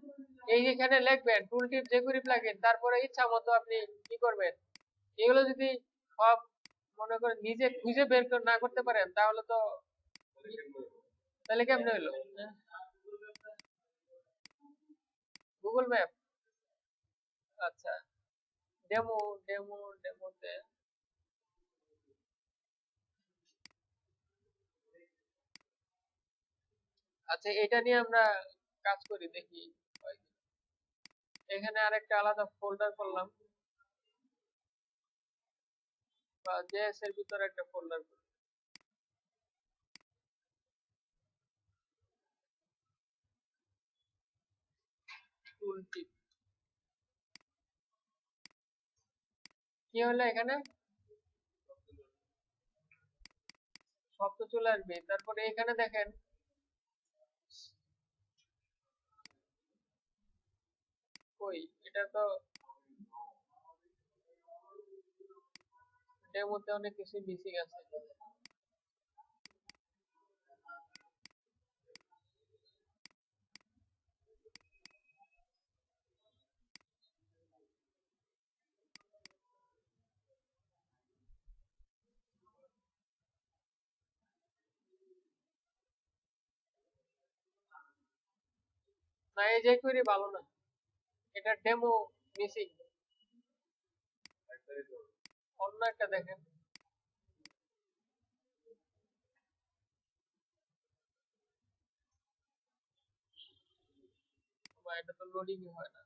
এই এখানে লিখবেন টুলটিপ jQuery প্লাগইন, তারপরে ইচ্ছা মতো আপনি কি করবেন। এগুলো যদি সব মনে করেন নিজে খুঁজে বের না করতে পারেন, তাহলে তো তাহলে কেমনে হলো? গুগল ম্যাপ, আচ্ছা, ডেমো ডেমোতে, আচ্ছা এটা নিয়ে আমরা কাজ করি দেখি হয় কি। এখানে আরেকটা আলাদা ফোল্ডার করলাম, বা জেএস এর ভিতরে একটা ফোল্ডার করি। টুলটিপ কি হলো এখানে, সব তো চলে আসবে। তারপরে এখানে দেখেন কই, এটা তো ডেমোতে অনেক কিছু মিসিং আছে। না এই যে query ভালো না, এটা ডেমো মিসিং, অন্য একটা দেখেন। বা এটা তো লোডিং হয় না।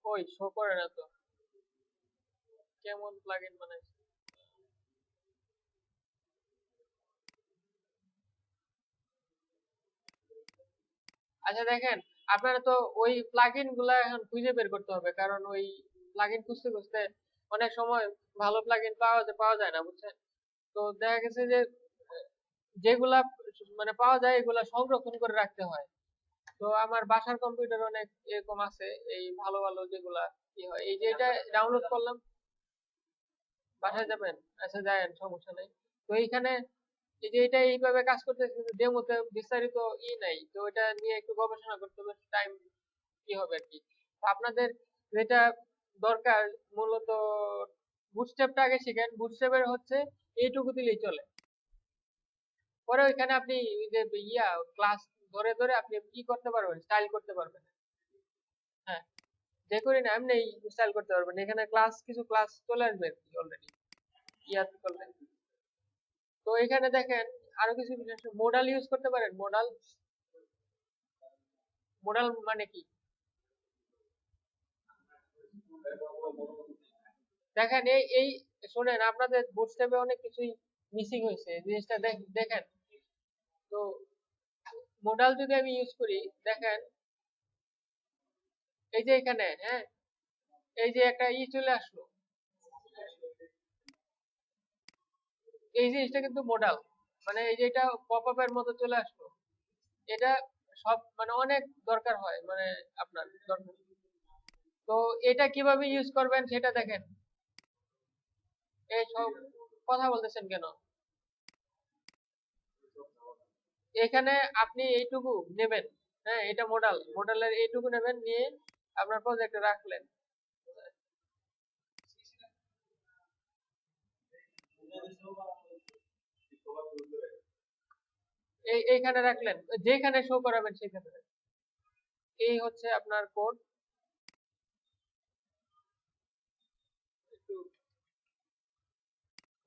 ওই শো করে না তো, কেমন প্লাগইন বানাইছে। আচ্ছা দেখেন, আপনারা তো ওই প্লাগইন গুলা এখন খুঁজে বের করতে হবে, কারণ ওই প্লাগইন খুঁজতে খুঁজতে অনেক সময় ভালো প্লাগইন পাওয়া যায় না, বুঝছেন। তো দেখা গেছে যে যেগুলা মানে পাওয়া যায় এগুলা সংরক্ষণ করে রাখতে হয়। তো আমার বাসার কম্পিউটার অনেক এরকম আছে, এই ভালো ভালো যেগুলা কি হয়, এই যে এটা ডাউনলোড করলাম। বাসায় যাবেন, আচ্ছা যায়েন, সমস্যা নেই। তো এইখানে এই যে এটা এইভাবে কাজ করতেছে, কিন্তু ডেমোতে বিস্তারিত নাই, তো এটা নিয়ে একটু গবেষণা করতে হবে, টাইম কি হবে আর কি। তো আপনাদের যেটা দরকার মূলত বুটস্ট্র্যাপটা আগে শিখেন। বুটস্ট্র্যাপের হচ্ছে এইটুকু দিলেই চলে। পরে ওইখানে আপনি ওই যে ক্লাস ধরে ধরে আপনি কি করতে পারবেন, স্টাইল করতে পারবেন। হ্যাঁ, যে করি না এমনি স্টাইল করতে পারবেন, এখানে কিছু ক্লাস চলে আসবে অলরেডি ইয়াতে করবেন। তো এখানে দেখেন আরো কিছু বিষয়, মোডাল ইউজ করতে পারেন। মোডাল, মোডাল মানে কি দেখেন, এই এই শোনেন, আপনাদের বুটস্ট্র্যাপে অনেক কিছুই মিসিং হয়েছে, এই জিনিসটা দেখেন। তো মোডাল যদি আমি ইউজ করি, দেখেন এই যে এখানে, হ্যাঁ, এই যে একটা চলে আসলো, এই জিনিসটা কিন্তু মোডাল, মানে এই যে এটা পপ আপের মতো চলে আসলো, এটা সব মানে অনেক দরকার হয়, মানে আপনার দরকার। তো এটা কিভাবে ইউজ করবেন সেটা দেখেন। এই সব কথা বলতেছেন কেন? এখানে আপনি এইটুকু নেবেন, হ্যাঁ, এটা মোডালের এইটুকু নেবেন, নিয়ে আপনার প্রজেক্টে রাখলেন। এইখানে রাখলেন, যেখানে শো করাবেন সেখানে। এই হচ্ছে আপনার কোড। একটু,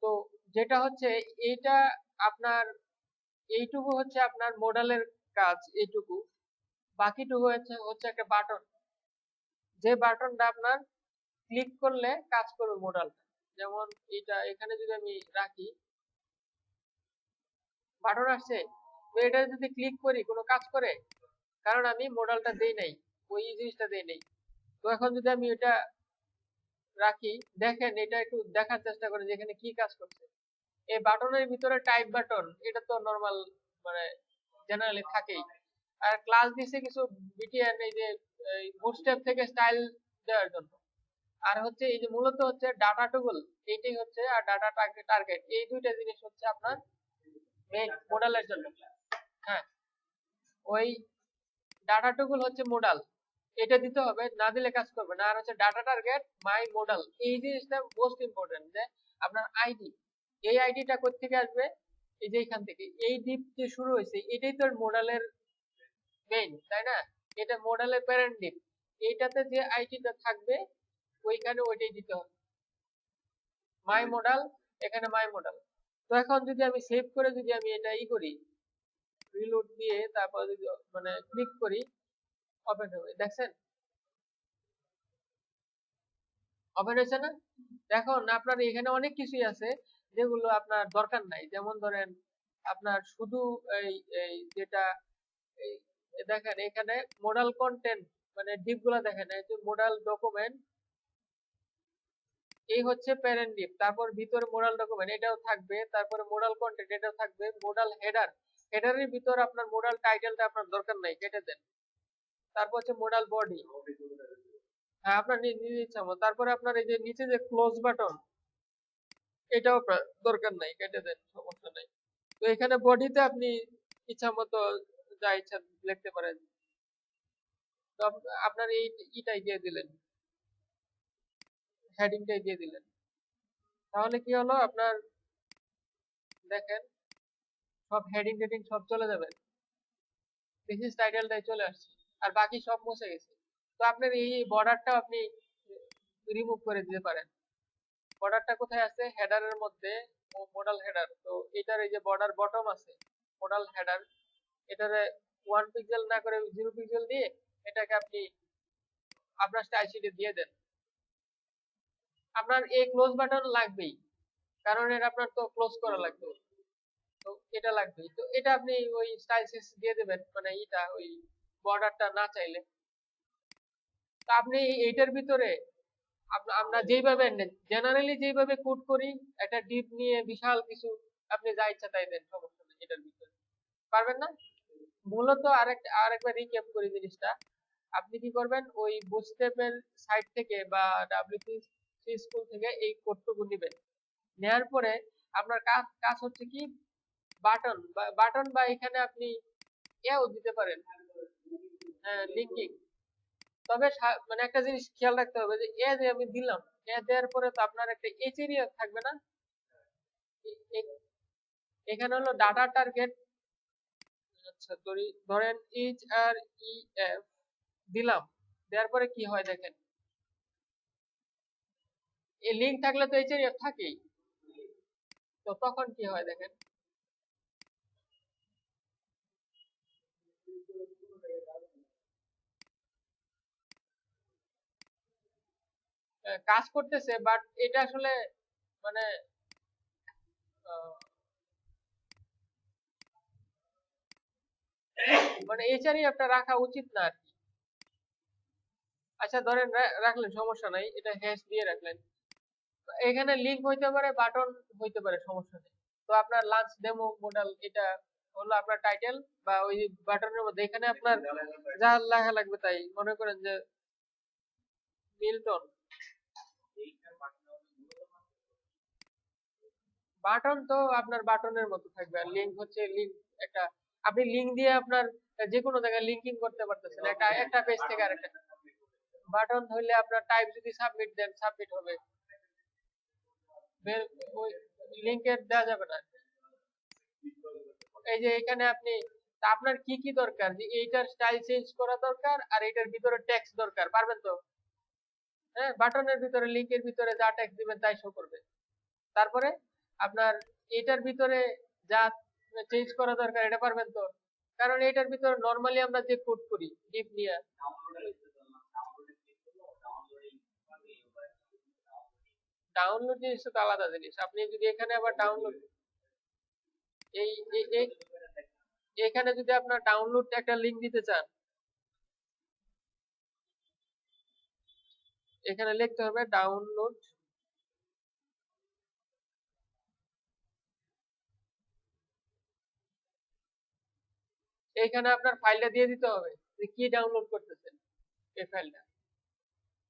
তো যেটা হচ্ছে এইটা আপনার এইটুকু হচ্ছে আপনার মডেলের কাজ, এইটুকু। বাকিটুকু হচ্ছে একটা বাটন, যে বাটনটা আপনার ক্লিক করলে কাজ করবে মডেলটা। যেমন এটা এখানে যদি আমি রাখি, বাটন আসছে, তো এটা যদি ক্লিক করি কোনো কাজ করে? কারণ আমি মডেলটা দেই নাই, ওই জিনিসটা দেই নাই। তো এখন যদি আমি এটা রাখি, দেখেন এটা একটু দেখার চেষ্টা করে যে এখানে কি কাজ করছে। এই বাটনের ভিতরে টাইপ বাটন, এটা তো নরমাল মানে জেনারেলি থাকেই। আর ক্লাস দিছে কিছু বিটিএন, এই যে বুটস্ট্র্যাপ থেকে স্টাইল দেওয়ার জন্য। আর হচ্ছে এই যে মূলত হচ্ছে ডাটা টুগল, এইটাই হচ্ছে, আর ডাটা টার্গেট, এই দুইটা জিনিস হচ্ছে আপনার মেইন মডেলের জন্য। হ্যাঁ, ওই ডাটা টুগল হচ্ছে মডেল, এটা দিতে হবে, না দিলে কাজ করবে না। আর হচ্ছে ডাটা টার্গেট মাই মডেল, এই জিনিসটা মোস্ট ইম্পর্টেন্ট, যে আপনার আইডি, এই আইডিটা কোথা থেকে আসবে? এই যে এখান থেকে, এই ডিপ যে শুরু হয়েছে এটাই তো মডেলের মেইন, তাই না? এটা মডেলের প্যারেন্ট ডিপ, এইটাতে যে আইডিটা থাকবে ওইখানে ওইটাই দিতে হবে, মাই মডেল, এখানে মাই মডেল। তো এখন যদি আমি সেভ করে যদি আমি এটা করি, রিলোড দিয়ে তারপর যদি মানে ক্লিক করি, ওপেন হবে, দেখছেন ওপেন হয়েছে না? দেখুন আপনার এখানে অনেক কিছুই আছে যেগুলো আপনার দরকার নাই। যেমন ধরেন আপনার শুধু এই এই যেটা এই দেখেন এখানে মডেল কন্টেন্ট, মানে ডিপ গুলা দেখেন, এই যে মডেল ডকুমেন্ট, এই হচ্ছে প্যারেন্ট ডিপ, তারপর ভিতরে মডেল ডকুমেন্ট এটাও থাকবে, তারপরে মডেল কন্টেন্ট এটাও থাকবে, মডেল হেডার, হেডারের ভিতর আপনার মডেল টাইটেলটা আপনার দরকার নাই, কেটে দেন। তারপর হচ্ছে মডেল বডি, হ্যাঁ আপনার নিজের ইচ্ছা মতো। তারপরে আপনার এই যে নিচে যে ক্লোজ বাটন, এটাও দরকার নাই, কেটে দেন, সমস্যা নাই। তো এখানে বডিতে আপনি ইচ্ছা মতো যা ইচ্ছা লিখতে পারেন। তো আপনার এই ইটাই দিয়ে দিলেন, হেডিংটাই দিয়ে দিলেন, তাহলে কি হলো আপনার, দেখেন সব হেডিং টেডিং সব চলে যাবে, থিসিস টাইটেলটাই চলে আসছে, আর বাকি সব মুছে গেছে। তো আপনার এই বর্ডারটা আপনি রিমুভ করে দিতে পারেন। বর্ডারটা কোথায় আছে? হেডারের মধ্যে, মডেল হেডার। তো এটার এই যে বর্ডার বটম আছে, মডেল হেডার, এটারে 1 পিক্সেল না করে 0 পিক্সেল দিয়ে এটাকে আপনি আপনার স্টাইল শিটে দিয়ে দেন। আপনার এই ক্লোজ বাটন লাগবেই, কারণ এটা আপনার তো ক্লোজ করা লাগবে, তো এটা লাগবেই। তো এটা আপনি ওই স্টাইল শিট দিয়ে দেবেন, মানে এটা ওই বর্ডারটা না চাইলে। তো আপনি এইটার ভিতরে আমরা যেইভাবে জেনারেলি যেইভাবে কোড করি, একটা ডিপ নিয়ে বিশাল কিছু আপনি যা ইচ্ছা তাই দেন, সমস্যা নেই এটার ভিতরে, পারবেন না? মূলত আরেকবার রিক্যাপ করি জিনিসটা। আপনি কি করবেন, ওই বুটস্ট্র্যাপের সাইট থেকে বা WP3 স্কুল থেকে এই কোডটুকু নেবেন, নেয়ার পরে আপনার কাজ কাজ হচ্ছে কি, বাটন বা এখানে আপনি এও দিতে পারেন, হ্যাঁ লিঙ্কিং। তবে মানে একটা জিনিস খেয়াল রাখতে হবে যে এ যে আমি দিলাম, এ দেওয়ার পরে তো আপনার একটা এইচ এরিয়া থাকবে না? এখানে হলো ডাটা টার্গেট, আচ্ছা ধরেন এইচ আর ই এফ দিলাম, দেওয়ার পরে কি হয় দেখেন, এই লিঙ্ক থাকলে তো এইচ আর এফ থাকেই। তো তখন কি হয় দেখেন, কাজ করতেছে, বাট এটা আসলে মানে আহ, মানে এইচআরই একটা রাখা উচিত না আর কি। আচ্ছা ধরেন রাখলেন, সমস্যা নাই, এটা হ্যাশ দিয়ে রাখলেন। এখানে লিংক হইতে পারে, বাটন হইতে পারে, সমস্যা নেই। তো আপনার লাঞ্চ ডেমো মডেল, এটা হলো আপনার টাইটেল বা ওই বাটনের মধ্যে, এখানে আপনার যা লেখা লাগবে তাই, মনে করেন যে মিল্টন। বাটন তো আপনার বাটনের মতো থাকবে, আর লিংক হচ্ছে লিংক একটা, আপনি লিংক দিয়ে আপনার যে কোনো জায়গায় লিংকিং করতে পারতেছেন, একটা একটা পেজ থেকে আরেকটা। বাটন হইলে আপনার টাইপ যদি সাবমিট দেন, সাবমিট হবে, ওই লিংকের দেওয়া যাবে না। এই যে এখানে আপনি, তা আপনার কি কি দরকার, যে এইটার স্টাইল চেঞ্জ করা দরকার আর এটার ভিতরে টেক্সট দরকার, পারবেন তো? হ্যাঁ, বাটনের ভিতরে লিংকের ভিতরে যা টেক্সট দিবেন তাই শো করবে। তারপরে আপনার এটার ভিতরে যা চেঞ্জ করা দরকার, এটা পারবেন তো? কারণ এটার ভিতর নরমালি আমরা যে কোড করি ডিপ নিয়ে, ডাউনলোড জিনিসটা তো আলাদা জিনিস। আপনি যদি এখানে আবার ডাউনলোড, এই এখানে যদি আপনার ডাউনলোড একটা লিংক দিতে চান, এখানে লিখতে হবে ডাউনলোড, এইখানে আপনার ফাইলটা দিয়ে দিতে হবে যে কি ডাউনলোড করতেছেন এই ফাইলটা।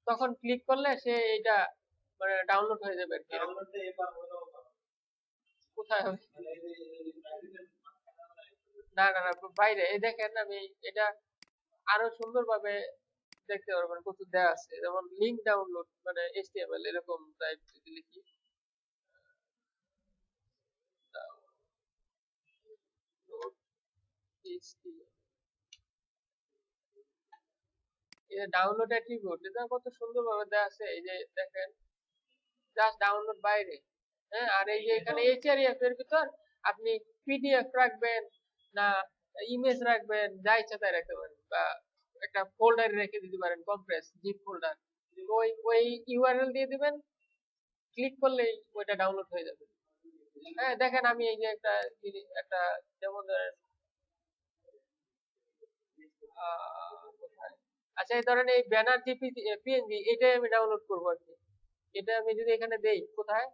তখন ক্লিক করলে সে এটা মানে ডাউনলোড হয়ে যাবে আর কি। কোথায় হবে? না না না, বাইরে। এই দেখেন আমি এটা আরো সুন্দরভাবে দেখতে পারবেন, প্রচুর দেওয়া আছে। যেমন লিংক ডাউনলোড মানে HTML এরকম টাইপ যদি লিখি, ডাউনলোড HTML, এই যে ডাউনলোড অ্যাট্রিবিউট, এটা কত সুন্দরভাবে দেওয়া আছে। এই যে দেখেন জাস্ট ডাউনলোড বাইরে, হ্যাঁ। আর এই যে এখানে HREF এর ভিতর আপনি PDF রাখবেন না ইমেজ রাখবেন, যা ইচ্ছা তাই রাখতে পারেন, বা একটা ফোল্ডারে রেখে দিতে পারেন, কম্প্রেস জিপ ফোল্ডার। ওই ইউআরএল দিয়ে দিবেন, ক্লিক করলেই ওইটা ডাউনলোড হয়ে যাবে। হ্যাঁ দেখেন আমি এই যে একটা যেমন ধরেন কোথায়, আচ্ছা এই ধরেন এই ব্যানার PNG, এটাই আমি ডাউনলোড করবো আর কি। এটা আমি যদি এখানে দেই, কোথায়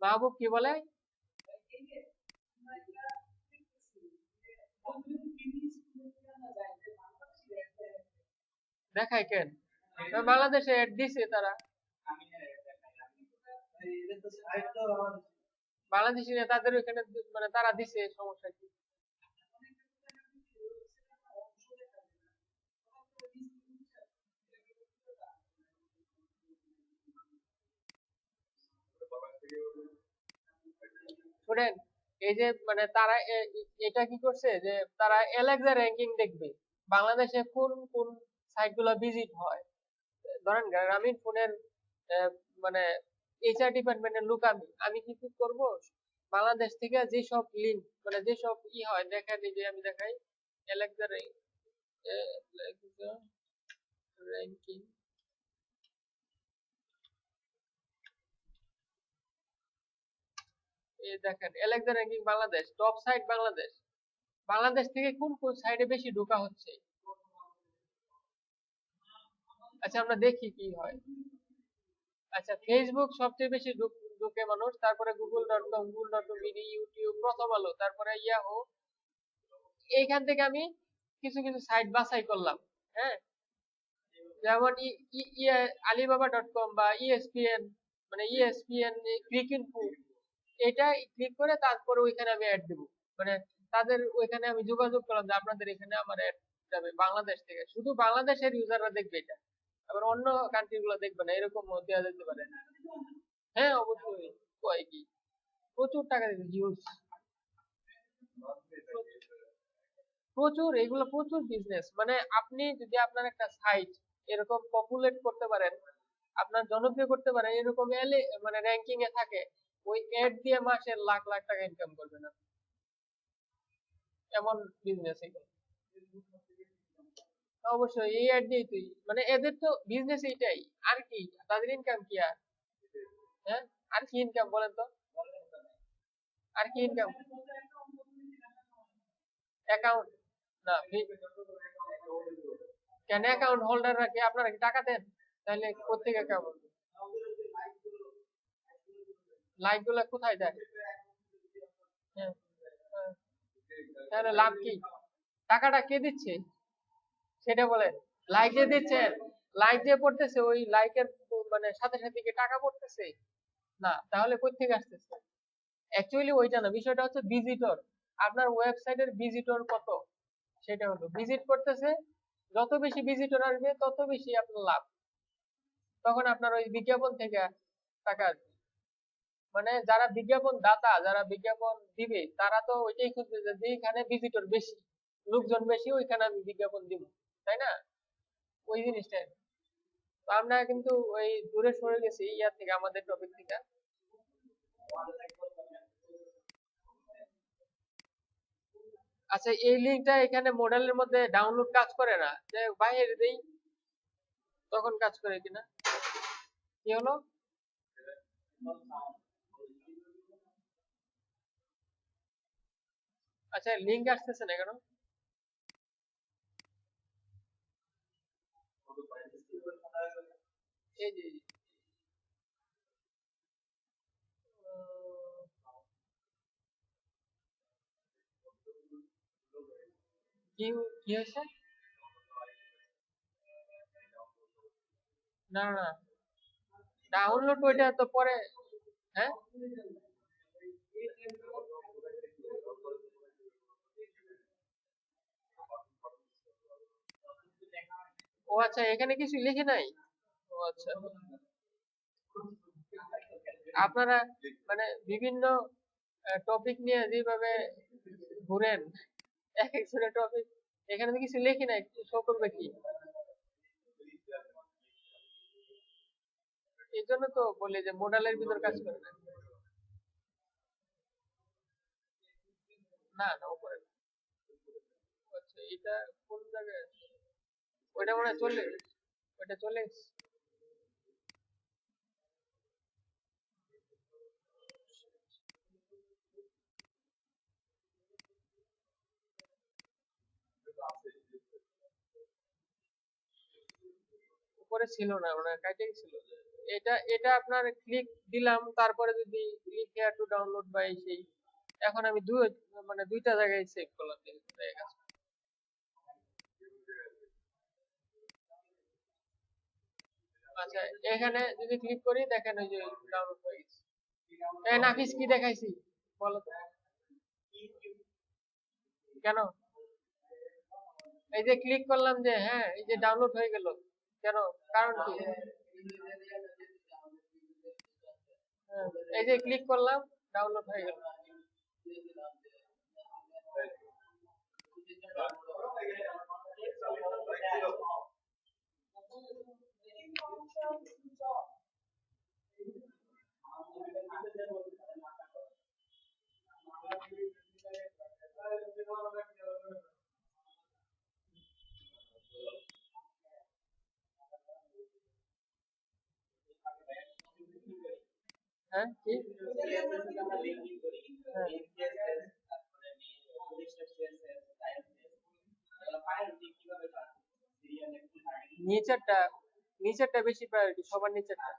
মাহবুব কি বলে, দেখায় কেন? বাংলাদেশে অ্যাড দিছে তারা, বাংলাদেশি না তাদের ওইখানে মানে তারা দিছে, সমস্যা কি? শুনেন, এই যে মানে তারা এটা কি করছে যে তারা এলেক্সা র্যাঙ্কিং দেখবে বাংলাদেশে কোন কোন সাইট গুলো ভিজিট হয়। ধরেন গ্রামীণ ফোনের মানে HR ডিপার্টমেন্টের লোক, আমি আমি কি করব, বাংলাদেশ থেকে যেসব লিঙ্ক মানে যেসব হয় দেখেন, এই যে আমি দেখাই এলেক্সা র্যাঙ্কিং, এই দেখেন Alexa ranking Bangladesh, top site Bangladesh, Bangladesh থেকে কোন কোন সাইটে বেশি ঢোকা হচ্ছে। আচ্ছা আমরা দেখি কি হয়। আচ্ছা ফেসবুক সবচেয়ে বেশি ঢুকে মানুষ, তারপরে google.com, google.com, ইউটিউব, প্রথম আলো, তারপরে ইয়াহু। এইখান থেকে আমি কিছু কিছু সাইট বাছাই করলাম, হ্যাঁ। যেমন alibaba.com বা ESPN, মানে ESPN ক্লিক ইনফো, এটা ক্লিক করে তারপরে ওইখানে আমি অ্যাড দেবো। মানে তাদের ওইখানে আমি যোগাযোগ করলাম যে আপনাদের এখানে আমার অ্যাড যাবে বাংলাদেশ থেকে, শুধু বাংলাদেশের ইউজাররা দেখবে এটা, আবার অন্য কান্ট্রি গুলো দেখবে না, এরকম দেওয়া যেতে পারে। হ্যাঁ অবশ্যই, কয় কি প্রচুর টাকা দিতে, হিউজ, প্রচুর, এগুলো প্রচুর বিজনেস। মানে আপনি যদি আপনার একটা সাইট এরকম পপুলেট করতে পারেন, আপনার জনপ্রিয় করতে পারেন, এরকম মানে র্যাঙ্কিং এ থাকে, ওই অ্যাড দিয়ে মাসে লাখ লাখ টাকা ইনকাম করবেন আপনি, এমন বিজনেস এগুলো। অবশ্যই এই অ্যাড দিয়েই তুই, মানে এদের তো বিজনেস এইটাই, আর কি তাদের ইনকাম কি আর? হ্যাঁ, আর কি ইনকাম বলেন তো, আর কি ইনকাম? অ্যাকাউন্ট না কেন অ্যাকাউন্ট হোল্ডার রাখে, আপনারা কি টাকা দেন? তাহলে কোথেকে অ্যাকাউন্ট, লাইক গুলা কোথায় দেয়? হ্যাঁ, হ্যাঁ। তাহলে লাভ কি, টাকাটা কে দিচ্ছে সেটা বলেন। লাইক যে দিচ্ছেন, লাইক যে পড়তেছে, ওই লাইকের মানে সাথে সাথে কি টাকা পড়তেছে? না, তাহলে কই থেকে আসতেছে? অ্যাকচুয়ালি ওইটা না, বিষয়টা হচ্ছে ভিজিটর, আপনার ওয়েবসাইটের ভিজিটর কত, সেটা হলো ভিজিট করতেছে, যত বেশি ভিজিটর আসবে তত বেশি আপনার লাভ, তখন আপনার ওই বিজ্ঞাপন থেকে টাকা আসবে। মানে যারা বিজ্ঞাপন দাতা, যারা বিজ্ঞাপন দিবে, তারা তো ওইটাই খুঁজবে যে যেখানে ভিজিটর বেশি, লোকজন বেশি, ওইখানে আমি বিজ্ঞাপন দিব, তাই না? ওই জিনিসটাই। তো আমরা কিন্তু ওই দূরে সরে গেছি ইয়ার থেকে, আমাদের টপিক থেকে। আচ্ছা, এই লিঙ্কটা এখানে মডেলের মধ্যে ডাউনলোড কাজ করে না, যে বাইরে দেই তখন কাজ করে কিনা। কি হলো? আচ্ছা, লিঙ্ক আসতেছে না কেন? এই যে কি কি হয়েছে? না না, ডাউনলোড ওইটা তো পরে। হ্যাঁ, ও আচ্ছা, এখানে কিছু লিখে নাই। ও আচ্ছা, আপনারা মানে বিভিন্ন টপিক নিয়ে যেভাবে ঘুরেন, এক একজনের টপিক, এখানে তো কিছু লিখি নাই, শো করবে কি? এই জন্য তো বলি যে মোডালের ভিতর কাজ করে না। না না, উপরে না। আচ্ছা, এটা কোন জায়গায় আছে? ওইটা মনে হয় চলে, ওইটা চলে এসেছে। উপরে ছিল না, মানে কাটে গেছিল। এটা এটা আপনার ক্লিক দিলাম, তারপরে যদি ক্লিক হেয়ার টু ডাউনলোড বা এই সেই, এখন আমি মানে দুইটা জায়গায় সেভ করলাম, হয়ে গেছে। আচ্ছা, এখানে যদি ক্লিক করি, দেখেন ওই যে ডাউনলোড হয়ে গেছে। নাফিস কি দেখাইছি বলো তো? কেন? এই যে ক্লিক করলাম যে, হ্যাঁ এই যে ডাউনলোড হয়ে গেল, কেন? কারণ কি? হ্যাঁ, এই যে ক্লিক করলাম, ডাউনলোড হয়ে গেল। হ্যাঁ কি? হ্যাঁ, নিচেরটা, নিচেরটা বেশি প্রায়োরিটি, সবার নিচেরটা।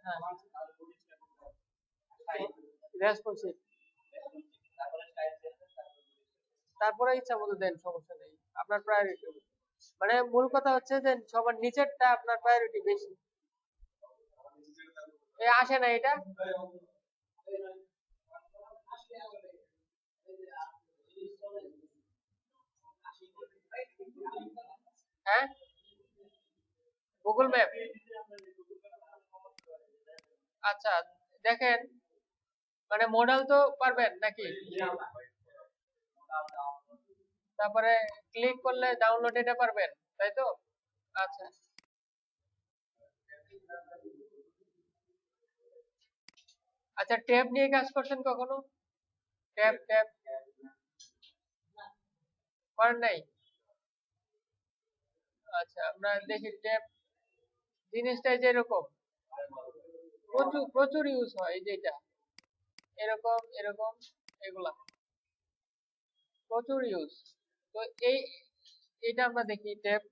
হ্যাঁ, রেসপন্সিভ। তারপরে ইচ্ছা মতো দেন, সমস্যা নেই, আপনার প্রায়োরিটি। মানে মূল কথা হচ্ছে যে সবার নিচেরটা আপনার প্রায়োরিটি বেশি। এ আসে না এটা? হ্যাঁ, গুগল ম্যাপ। আচ্ছা, দেখেন, মানে মডেল তো পারবেন নাকি? তারপরে ক্লিক করলে ডাউনলোড এটা পারবেন, তাই তো? আচ্ছা আচ্ছা, ট্যাব নিয়ে কাজ করছেন কখনো? ট্যাব ট্যাব করেন নাই? আচ্ছা, আমরা দেখি ট্যাব জিনিসটা যে এরকম, প্রচুর প্রচুর ইউজ হয়, এই যে এটা এরকম এরকম, এগুলা প্রচুর ইউজ। তো এই, এটা আমরা দেখি ট্যাব।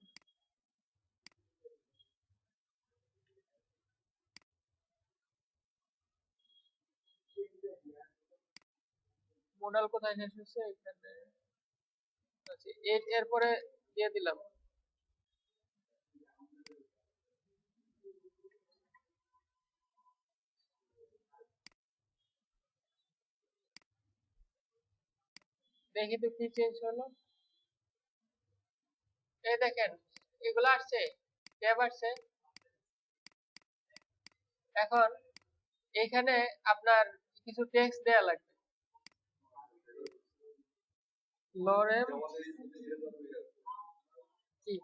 মডেল কোথায় শেষ হচ্ছে? এখানে। আচ্ছা, এরপরে দিয়ে দিলাম। দেখি তো কি চেঞ্জ হলো। এই দেখেন, এগুলো আসছে, ট্যাব আসছে। এখন এখানে আপনার কিছু টেক্সট দেয়া লাগবে। লরেম কি?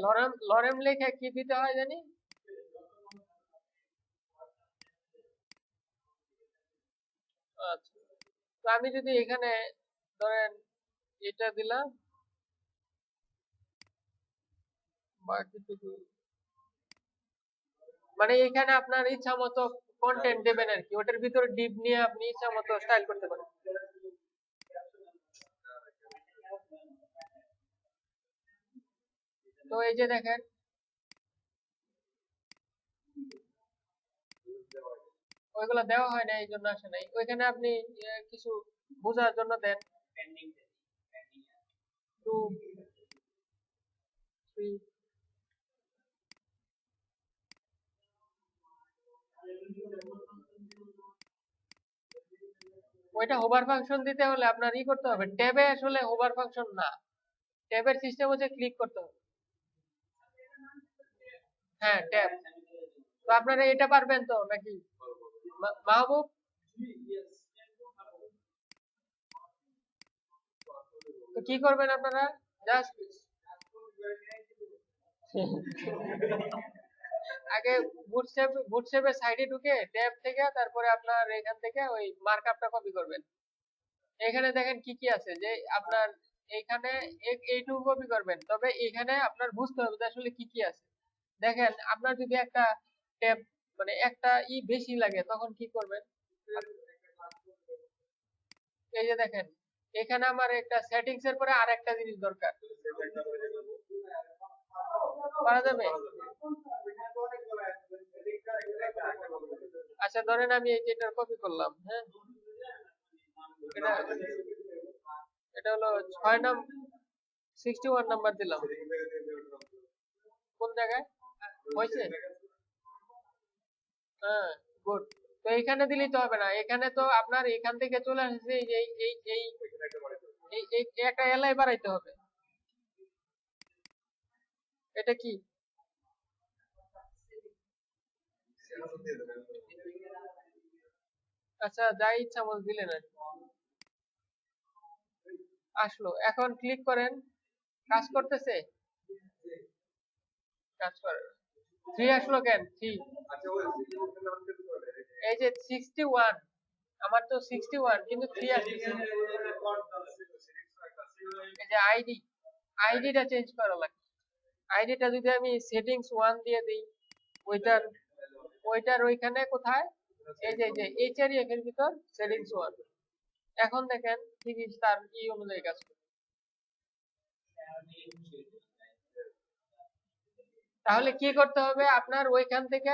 লরেম লরেম লেখে কি দিতে হয় জানি। আচ্ছা, তো আমি যদি এখানে ধরেন এটা দিলাম, বাকিটুকু মানে এখানে আপনার ইচ্ছা মতো কন্টেন্ট দেবেন আর কি, ওটার ভিতরে ডিপ নিয়ে আপনি ইচ্ছা মতো স্টাইল করতে পারেন। তো এই যে দেখেন, ওইগুলো দেওয়া হয় না এই জন্য আসে নাই। ওইখানে আপনি কিছু বোঝার জন্য দেন, 2 3। ওইটা হোভার ফাংশন দিতে হলে আপনার ই করতে হবে, ট্যাবে আসলে হোভার ফাংশন না, ট্যাবের সিস্টেম হচ্ছে ক্লিক করতে হবে। হ্যাঁ, ট্যাব। তো আপনারা এটা পারবেন তো নাকি মাহবুব? তো কি করবেন আপনারা, জাস্ট আগে বুটস্ট্র্যাপের সাইডে ঢুকে ট্যাব থেকে তারপরে আপনার এখান থেকে ওই মার্কআপটা কপি করবেন। এখানে দেখেন কি কি আছে, যে আপনার এইখানে এইটুকু কপি করবেন, তবে এখানে আপনার বুঝতে হবে যে আসলে কি কি আছে। দেখেন আপনার যদি একটা ট্যাব মানে একটা বেশি লাগে তখন কি করবেন, এই যে দেখেন এখানে আমার একটা সেটিংস এর পরে আর একটা জিনিস দরকার, পারা যাবে? আচ্ছা ধরেন আমি এই যেটার কপি করলাম, হ্যাঁ, এটা এটা হলো 6 নাম্বার, 61 নাম্বার দিলাম, কোন জায়গায় হয়েছে? হ্যাঁ, গুড। তো এখানে দিলেই তো হবে না, এখানে তো আপনার এখান থেকে চলে আসছে এই যে এই একটা এলাই বাড়াইতে হবে। এটা কি? আচ্ছা যাই ইচ্ছা মতো দিলেন আর কি। আসলো, এখন ক্লিক করেন, কাজ করতেছে, কাজ করে। 3 আসলো কেন 3? এই যে 61, আমার তো 61 কিন্তু 3 আসছে। এই যে আইডিটা চেঞ্জ করা লাগবে। আইডিটা যদি আমি সেটিংস 1 দিয়ে দিই, ওইটার ওইটার ওইখানে কোথায়, এই যে এইচআরএফ এর ভিতর সেটিংস 1। এখন দেখেন ঠিক তার কি অনুযায়ী কাজ করে। তাহলে কি করতে হবে, আপনার ওইখান থেকে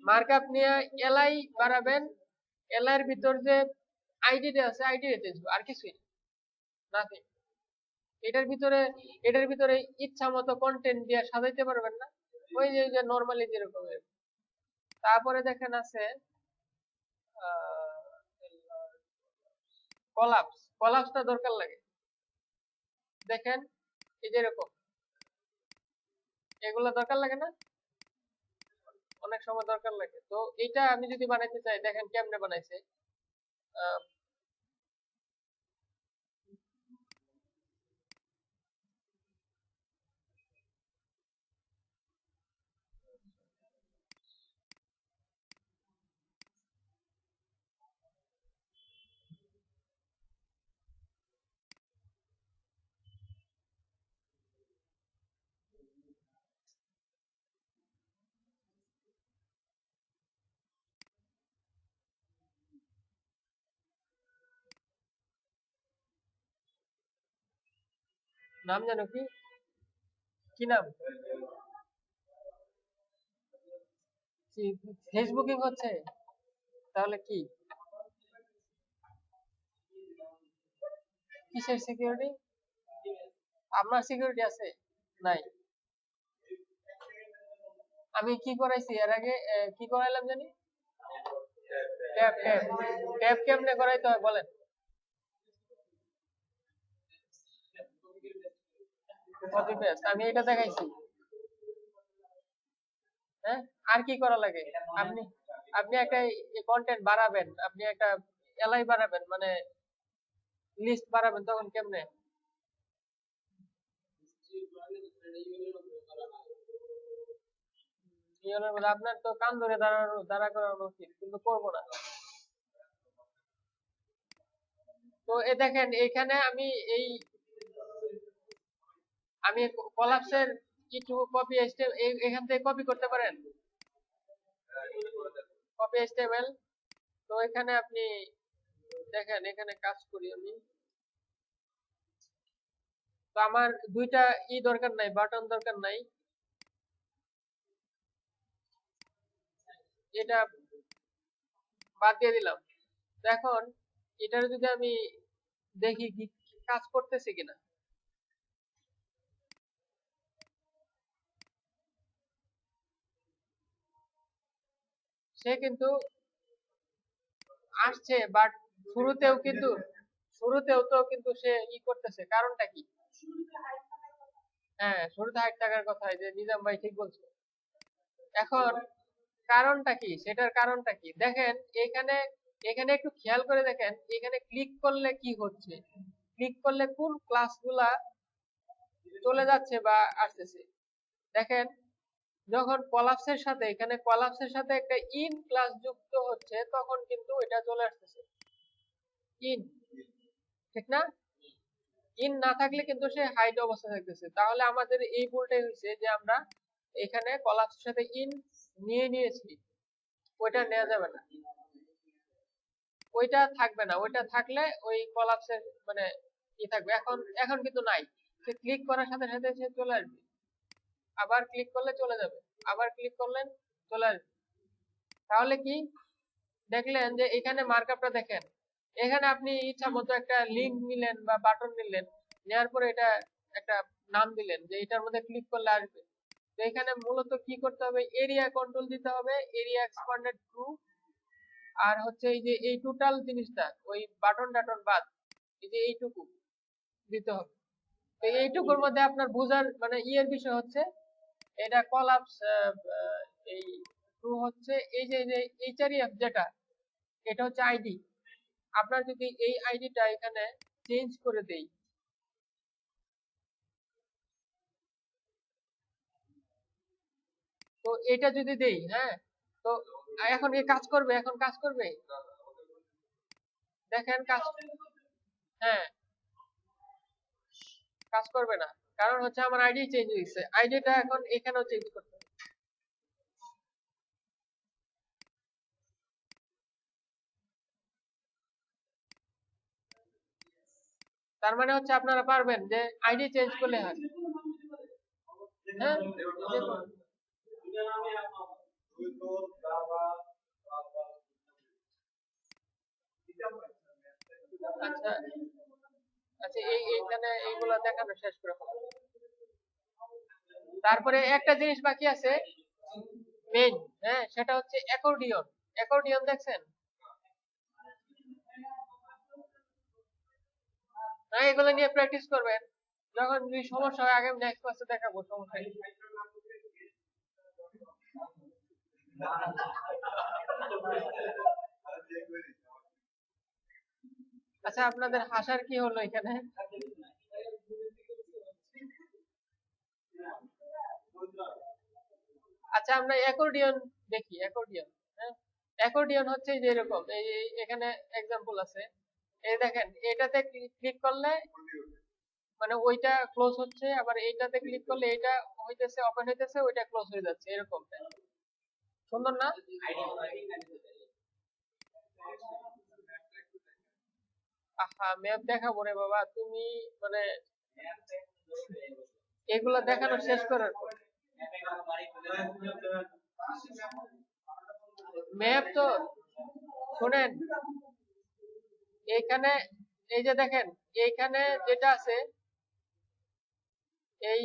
মার্কআপ নিয়ে এলআই বাড়াবেন, এলআই এর ভিতর যে আইডিটা আছে আইডিটা চেঞ্জ আর কিছুই না, নাথিং। এটার ভিতরে এটার ভিতরে ইচ্ছা মতো কন্টেন্ট দিয়ে সাজাইতে পারবেন না, ওই যে নরমালি যেরকম। তারপরে দেখেন আছে কলাপসটা দরকার লাগে, দেখেন এই যে এরকম, এগুলো দরকার লাগে না, অনেক সময় দরকার লাগে। তো এটা আমি যদি বানাইতে চাই, দেখেন কেমনে বানাইছে। আহ, নাম জানো কি, কি নাম? কি ফেসবুকিং হচ্ছে? তাহলে কি, কিসের সিকিউরিটি? আপনার সিকিউরিটি আছে? নাই। আমি কি করাইছি এর আগে, কি করাইলাম জানি, ট্যাব ট্যাব ট্যাব কেমনে করাইতে হয় বলেন? কপি পেস্ট আমি এটা দেখাইছি। হ্যাঁ, আর কি করা লাগে? আপনি আপনি একটা কন্টেন্ট বাড়াবেন, আপনি একটা এলআই বাড়াবেন, মানে লিস্ট বাড়াবেন তখন কেমনে? ইউএলের মধ্যে আপনার তো কান ধরে দাঁড়া করানো উচিত, কিন্তু করবো না। তো দেখেন এখানে এই আমি কলাপসের কিছু কপি এখান থেকে কপি করতে পারেন, কপি এচটিএমএল। তো এখানে আপনি দেখেন, এখানে কাজ করি আমি। তো আমার দুইটা দরকার নাই, বাটন দরকার নাই, এটা বাদ দিয়ে দিলাম। তো এখন এটার যদি আমি দেখি কি কাজ করতেছে কিনা। সে কিন্তু আসছে, বাট শুরুতেও তো কিন্তু সে করতেছে, কারণটা কি? হ্যাঁ, শুরুতে হাইট থাকার কথা, যে নিজাম ভাই ঠিক বলছে। এখন কারণটা কি, সেটার কারণটা কি দেখেন। এখানে এখানে একটু খেয়াল করে দেখেন, এখানে ক্লিক করলে কি হচ্ছে, ক্লিক করলে কোন ক্লাসগুলা চলে যাচ্ছে বা আসতেছে। দেখেন, যখন কলাপসের সাথে একটা ইন ক্লাস যুক্ত হচ্ছে, তখন কিন্তু এটা চলে আসতেছে ইন, ঠিক না? ইন না থাকলে কিন্তু সে হাইড অবস্থা থাকতেছে। তাহলে আমাদের এই ভুলটাই হয়েছে যে আমরা এখানে কলাপসের সাথে ইন নিয়েছি, ওইটা নেওয়া যাবে না, ওইটা থাকবে না। ওইটা থাকলে ওই কলাপসের মানে থাকবে। এখন এখন কিন্তু নাই, সে ক্লিক করার সাথে সাথে সে চলে আসবে, আবার ক্লিক করলে চলে যাবে, আবার ক্লিক করলেন চলে আসবে। তাহলে কি দেখলেন যে এখানে মার্কআপটা দেখেন, এখানে আপনি ইচ্ছা মতো একটা লিঙ্ক নিলেন বা বাটন নিলেন, নেওয়ার পরে এটা একটা নাম দিলেন যে এটার মধ্যে ক্লিক করলে আসবে। তো এখানে মূলত কি করতে হবে, এরিয়া কন্ট্রোল দিতে হবে, এরিয়া এক্সপান্ডেড টু, আর হচ্ছে এই যে এই টোটাল জিনিসটা, ওই বাটন টাটন বাদ, এই যে এইটুকু দিতে হবে। তো এইটুকুর মধ্যে আপনার বোঝার মানে ইয়ের বিষয় হচ্ছে, এটা কলাপস এই ট্রু হচ্ছে, এই যে এইচআরইএফ যেটা, এটা হচ্ছে আইডি। আপনার যদি এই আইডিটা এখানে চেঞ্জ করে দেই, তো এটা যদি দেই, হ্যাঁ, তো এখন কি কাজ করবে? এখন কাজ করবে, দেখেন কাজ, হ্যাঁ, কাজ করবে না। কারণ হচ্ছে আমার আইডি চেঞ্জ হয়েছে, আইডিটা এখন এখানেও চেঞ্জ করতে হবে। তার মানে হচ্ছে আপনারা পারবেন যে আইডি চেঞ্জ করলে হয়, হ্যাঁ। আচ্ছা আচ্ছা, এইখানে এইগুলা দেখানো শেষ করে ফেলো। তারপরে একটা জিনিস বাকি আছে, মেইন, হ্যাঁ, সেটা হচ্ছে অ্যাকর্ডিয়ন। অ্যাকর্ডিয়ন দেখছেন? না, এগুলো নিয়ে প্র্যাকটিস করবেন, যখন যদি সমস্যা হয় আগে নেক্সট ক্লাসে দেখাবো, সমস্যা নেই। আচ্ছা, আপনাদের হাসার কি হলো এখানে? আচ্ছা, আমরা অ্যাকর্ডিয়ন দেখি, অ্যাকর্ডিয়ন। হ্যাঁ, অ্যাকর্ডিয়ন হচ্ছে যে এরকম, এখানে এক্সাম্পল আছে, এই দেখেন, এটাতে ক্লিক করলে মানে ওইটা ক্লোজ হচ্ছে, আবার এইটাতে ক্লিক করলে এটা হইতেছে, ওপেন হইতেছে, ওইটা ক্লোজ হয়ে যাচ্ছে, এরকম। সুন্দর না? আহা, ম্যাপ দেখাবো রে বাবা, তুমি মানে এগুলা দেখানো শেষ করার পর ম্যাপ তো শোনেন, এইখানে এই যে দেখেন, এইখানে যেটা আছে, এই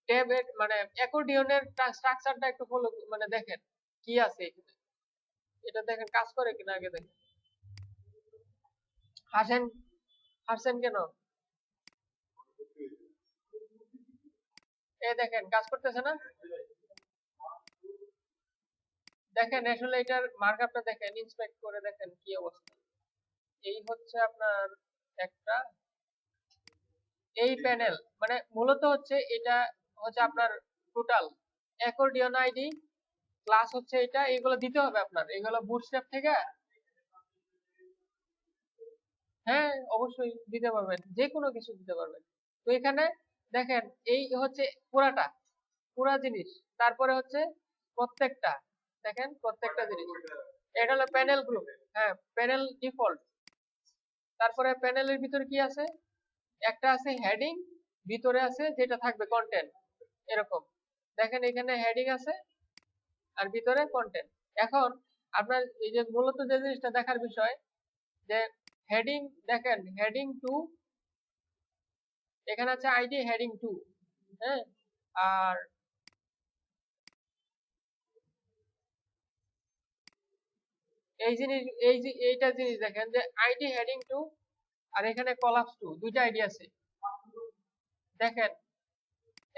ট্যাবের মানে অ্যাকর্ডিয়নের স্ট্রাকচারটা একটু ফলো মানে দেখেন কি আছে এখানে, এটা দেখেন কাজ করে কিনা আগে দেখেন। হাসেন, হাসছেন কেন? এই দেখেন কাজ করতেছে না? দেখেন আসলে এটার মার্কআপটা দেখেন, ইন্সপেক্ট করে দেখেন কি অবস্থা। এই হচ্ছে আপনার একটা এই প্যানেল, মানে মূলত হচ্ছে এটা হচ্ছে আপনার টোটাল অ্যাকর্ডিয়ন আইডি ক্লাস হচ্ছে এটা, এগুলো দিতে হবে আপনার, এগুলো বুটস্ট্র্যাপ থেকে। হ্যাঁ অবশ্যই দিতে পারবেন, যে কোনো কিছু দিতে পারবেন। তো এখানে দেখেন এই হচ্ছে পুরাটা, পুরা জিনিস। তারপরে হচ্ছে প্রত্যেকটা, দেখেন প্রত্যেকটা জিনিস। এটা হলো প্যানেল গ্রুপ, হ্যাঁ প্যানেল ডিফল্ট। তারপরে প্যানেলের ভিতরে কি আছে, একটা আছে হেডিং, ভিতরে আছে যেটা থাকবে কন্টেন্ট, এরকম। দেখেন এখানে হেডিং আছে আর ভিতরে কন্টেন্ট। এখন আপনার এই যে মূলত যে জিনিসটা দেখার বিষয়, যে হেডিং, দেখেন হেডিং টু, এখানে আছে আইডি হেডিং টু, হ্যাঁ। আর এই জিনিস, এই যে এইটা জিনিস দেখেন যে আইডি হেডিং টু আর এখানে কলাপস টু, দুইটা আইডি আছে। দেখেন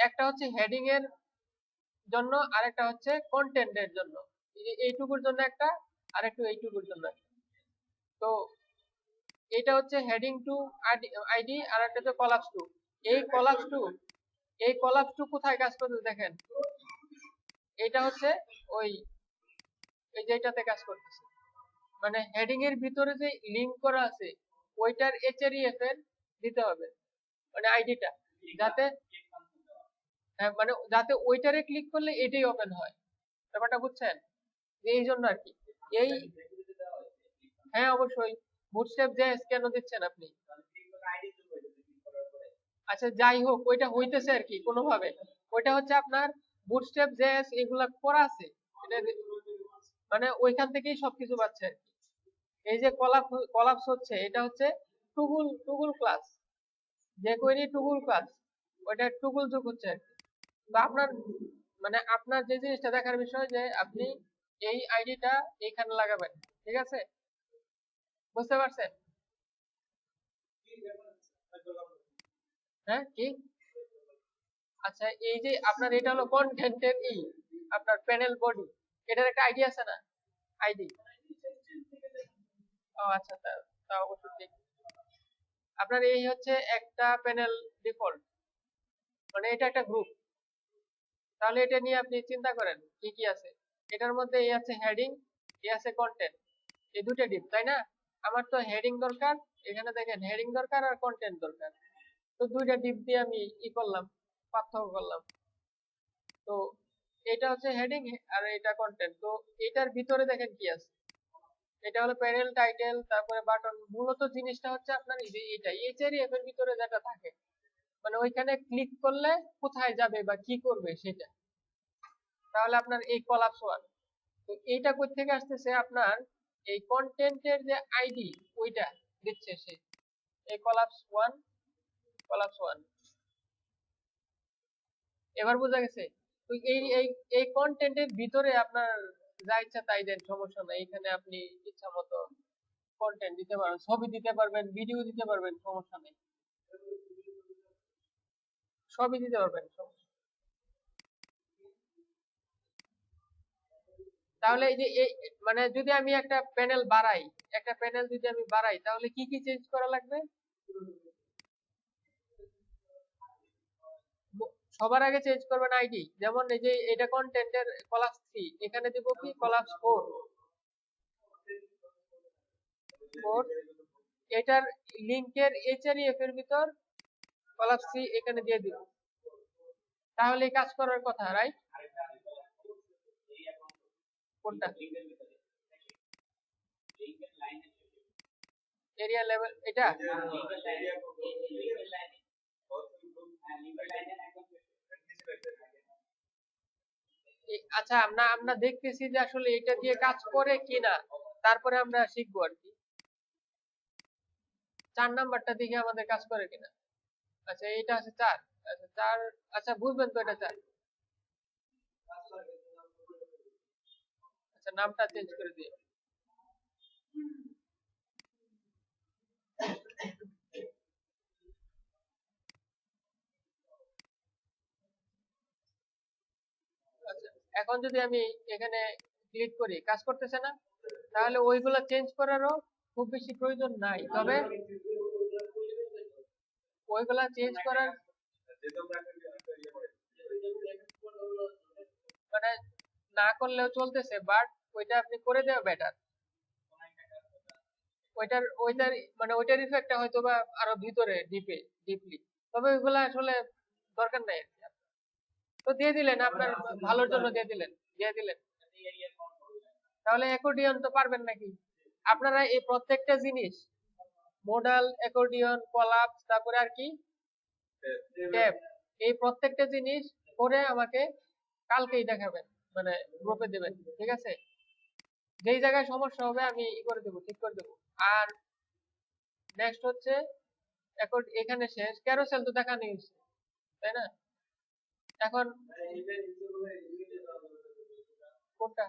একটা হচ্ছে হেডিং এর জন্য আর একটা হচ্ছে কন্টেন্টের জন্য, এইটুকুর জন্য একটা, আর একটু এইটুকুর জন্য একটা। তো এটা হচ্ছে হেডিং টু আইডি, আর একটা হচ্ছে কলাপস টু। এই কলাপস টু, এই কলাপস টু কোথায় কাজ করতে দেখেন, এটা হচ্ছে ওই এই যে এটাতে কাজ করতেছে, মানে হেডিং এর ভিতরে যে লিংক করা আছে ওইটার এইচআরইএফ এর দিতে হবে, মানে আইডিটা, যাতে মানে যাতে ওইটারে ক্লিক করলে এটাই ওপেন হয়। ব্যাপারটা বুঝছেন, এই জন্য আর কি। এই হ্যাঁ অবশ্যই, বুটস্ট্র্যাপ জেএস কেন দিচ্ছেন আপনি? আচ্ছা যাই হোক, ওইটা হইতেছে আর কি কোনোভাবে, ওইটা হচ্ছে আপনার বুটস্ট্র্যাপ জেএস এগুলা করা আছে, এটা মানে ওইখান থেকেই সবকিছু পাচ্ছে আর কি। এই যে কলাপস হচ্ছে, এটা হচ্ছে টুগুল টুগুল ক্লাস, যে কোয়েরি টুগুল ক্লাস, ওইটা টুগুল যোগ হচ্ছে আর কি। তো আপনার মানে আপনার যে জিনিসটা দেখার বিষয় যে আপনি এই আইডিটা এইখানে লাগাবেন, ঠিক আছে? বুঝতে পারছেন? হ্যাঁ কি? আচ্ছা এই যে আপনার এটা হলো কন্টেন্টের আপনার প্যানেল বডি, এটার একটা আইডি আছে না, আইডি? ও আচ্ছা, তা তা অবশ্যই ঠিক। আপনার এই হচ্ছে একটা প্যানেল ডিফল্ট, মানে এটা একটা গ্রুপ। তাহলে এটা নিয়ে আপনি চিন্তা করেন কি কি আছে এটার মধ্যে। এই আছে হেডিং, এই আছে কন্টেন্ট, এই দুটো ডিপ, তাই না? আমার তো হেডিং দরকার, এখানে দেখেন হেডিং দরকার আর কন্টেন্ট দরকার। তো দুইটা ডিপ দিয়ে আমি করলাম, পার্থক্য করলাম। তো এটা হচ্ছে হেডিং আর এটা কন্টেন্ট। তো এটার ভিতরে দেখেন কি আছে, এটা হলো প্যানেল টাইটেল, তারপরে বাটন। মূলত জিনিসটা হচ্ছে আপনার এই যে এটা এইচআরইএফ এর ভিতরে যেটা থাকে, মানে ওইখানে ক্লিক করলে কোথায় যাবে বা কি করবে সেটা। তাহলে আপনার এই কলাপস ওয়ান, তো এইটা কোথা থেকে আসতেছে, আপনার এই কন্টেন্টের যে আইডি ওইটা দিচ্ছে সে, এই কলাপস ওয়ান, কলাপস ওয়ান। এবার বোঝা গেছে? তো এই এই এই কন্টেন্টের ভিতরে আপনার যা ইচ্ছা তাই দেন, সমস্যা নাই। এখানে আপনি ইচ্ছা মতো কন্টেন্ট দিতে পারবেন, ছবি দিতে পারবেন, ভিডিও দিতে পারবেন, সমস্যা নেই, সবই দিতে পারবেন, সমস্যা। তাহলে এই যে মানে যদি আমি একটা প্যানেল বাড়াই, একটা প্যানেল যদি আমি বাড়াই তাহলে কি কি চেঞ্জ করা লাগবে? সবার আগে চেঞ্জ করবেন আইডি। যেমন এই যে এটা কন্টেন্টের কলাপস 3, এখানে দেব কি কলাপস 4, 4। এটার লিংকের এইচআরইএফ এর ভিতর কলাপস 3 এখানে দিয়ে দিব, তাহলে কাজ করার কথা, রাইট? কোনটা? এরিয়া লেভেল এটা? আচ্ছা, আমরা আমরা দেখতেছি যে আসলে এটা দিয়ে কাজ করে কিনা, তারপরে আমরা শিখবো আর কি। 4 নাম্বারটা দেখে আমাদের কাজ করে কিনা। আচ্ছা এটা আছে 4, আচ্ছা 4, আচ্ছা বুঝবেন তো এটা 4। আচ্ছা নামটা চেঞ্জ করে দিই। আচ্ছা এখন যদি আমি এখানে ক্লিক করি, কাজ করতেছে না। তাহলে ওইগুলা চেঞ্জ করারও খুব বেশি প্রয়োজন নাই, তবে ওইগুলা চেঞ্জ করার মানে না করলেও চলতেছে, বাট ওইটা আপনি করে দেওয়া বেটার। ওইটার ইফেক্টটা হয়তো বা আরো ভিতরে ডিপলি, তবে ওইগুলা আসলে দরকার নাই আর কি। তো দিয়ে দিলেন, আপনার ভালোর জন্য দিয়ে দিলেন। তাহলে অ্যাকর্ডিয়ন তো পারবেন নাকি আপনারা? এই প্রত্যেকটা জিনিস, মোডাল, অ্যাকর্ডিয়ন, কলাপস, তারপরে আর কি ট্যাব, এই প্রত্যেকটা জিনিস করে আমাকে কালকেই দেখাবেন, মানে গ্রুপে দেবেন, ঠিক আছে? যেই জায়গায় সমস্যা হবে আমি ই করে দেবো, ঠিক করে দেবো। আর নেক্সট হচ্ছে এখানে শেষ, ক্যারোসেল তো দেখানো হয়েছে, তাই না? এখন কোনটা?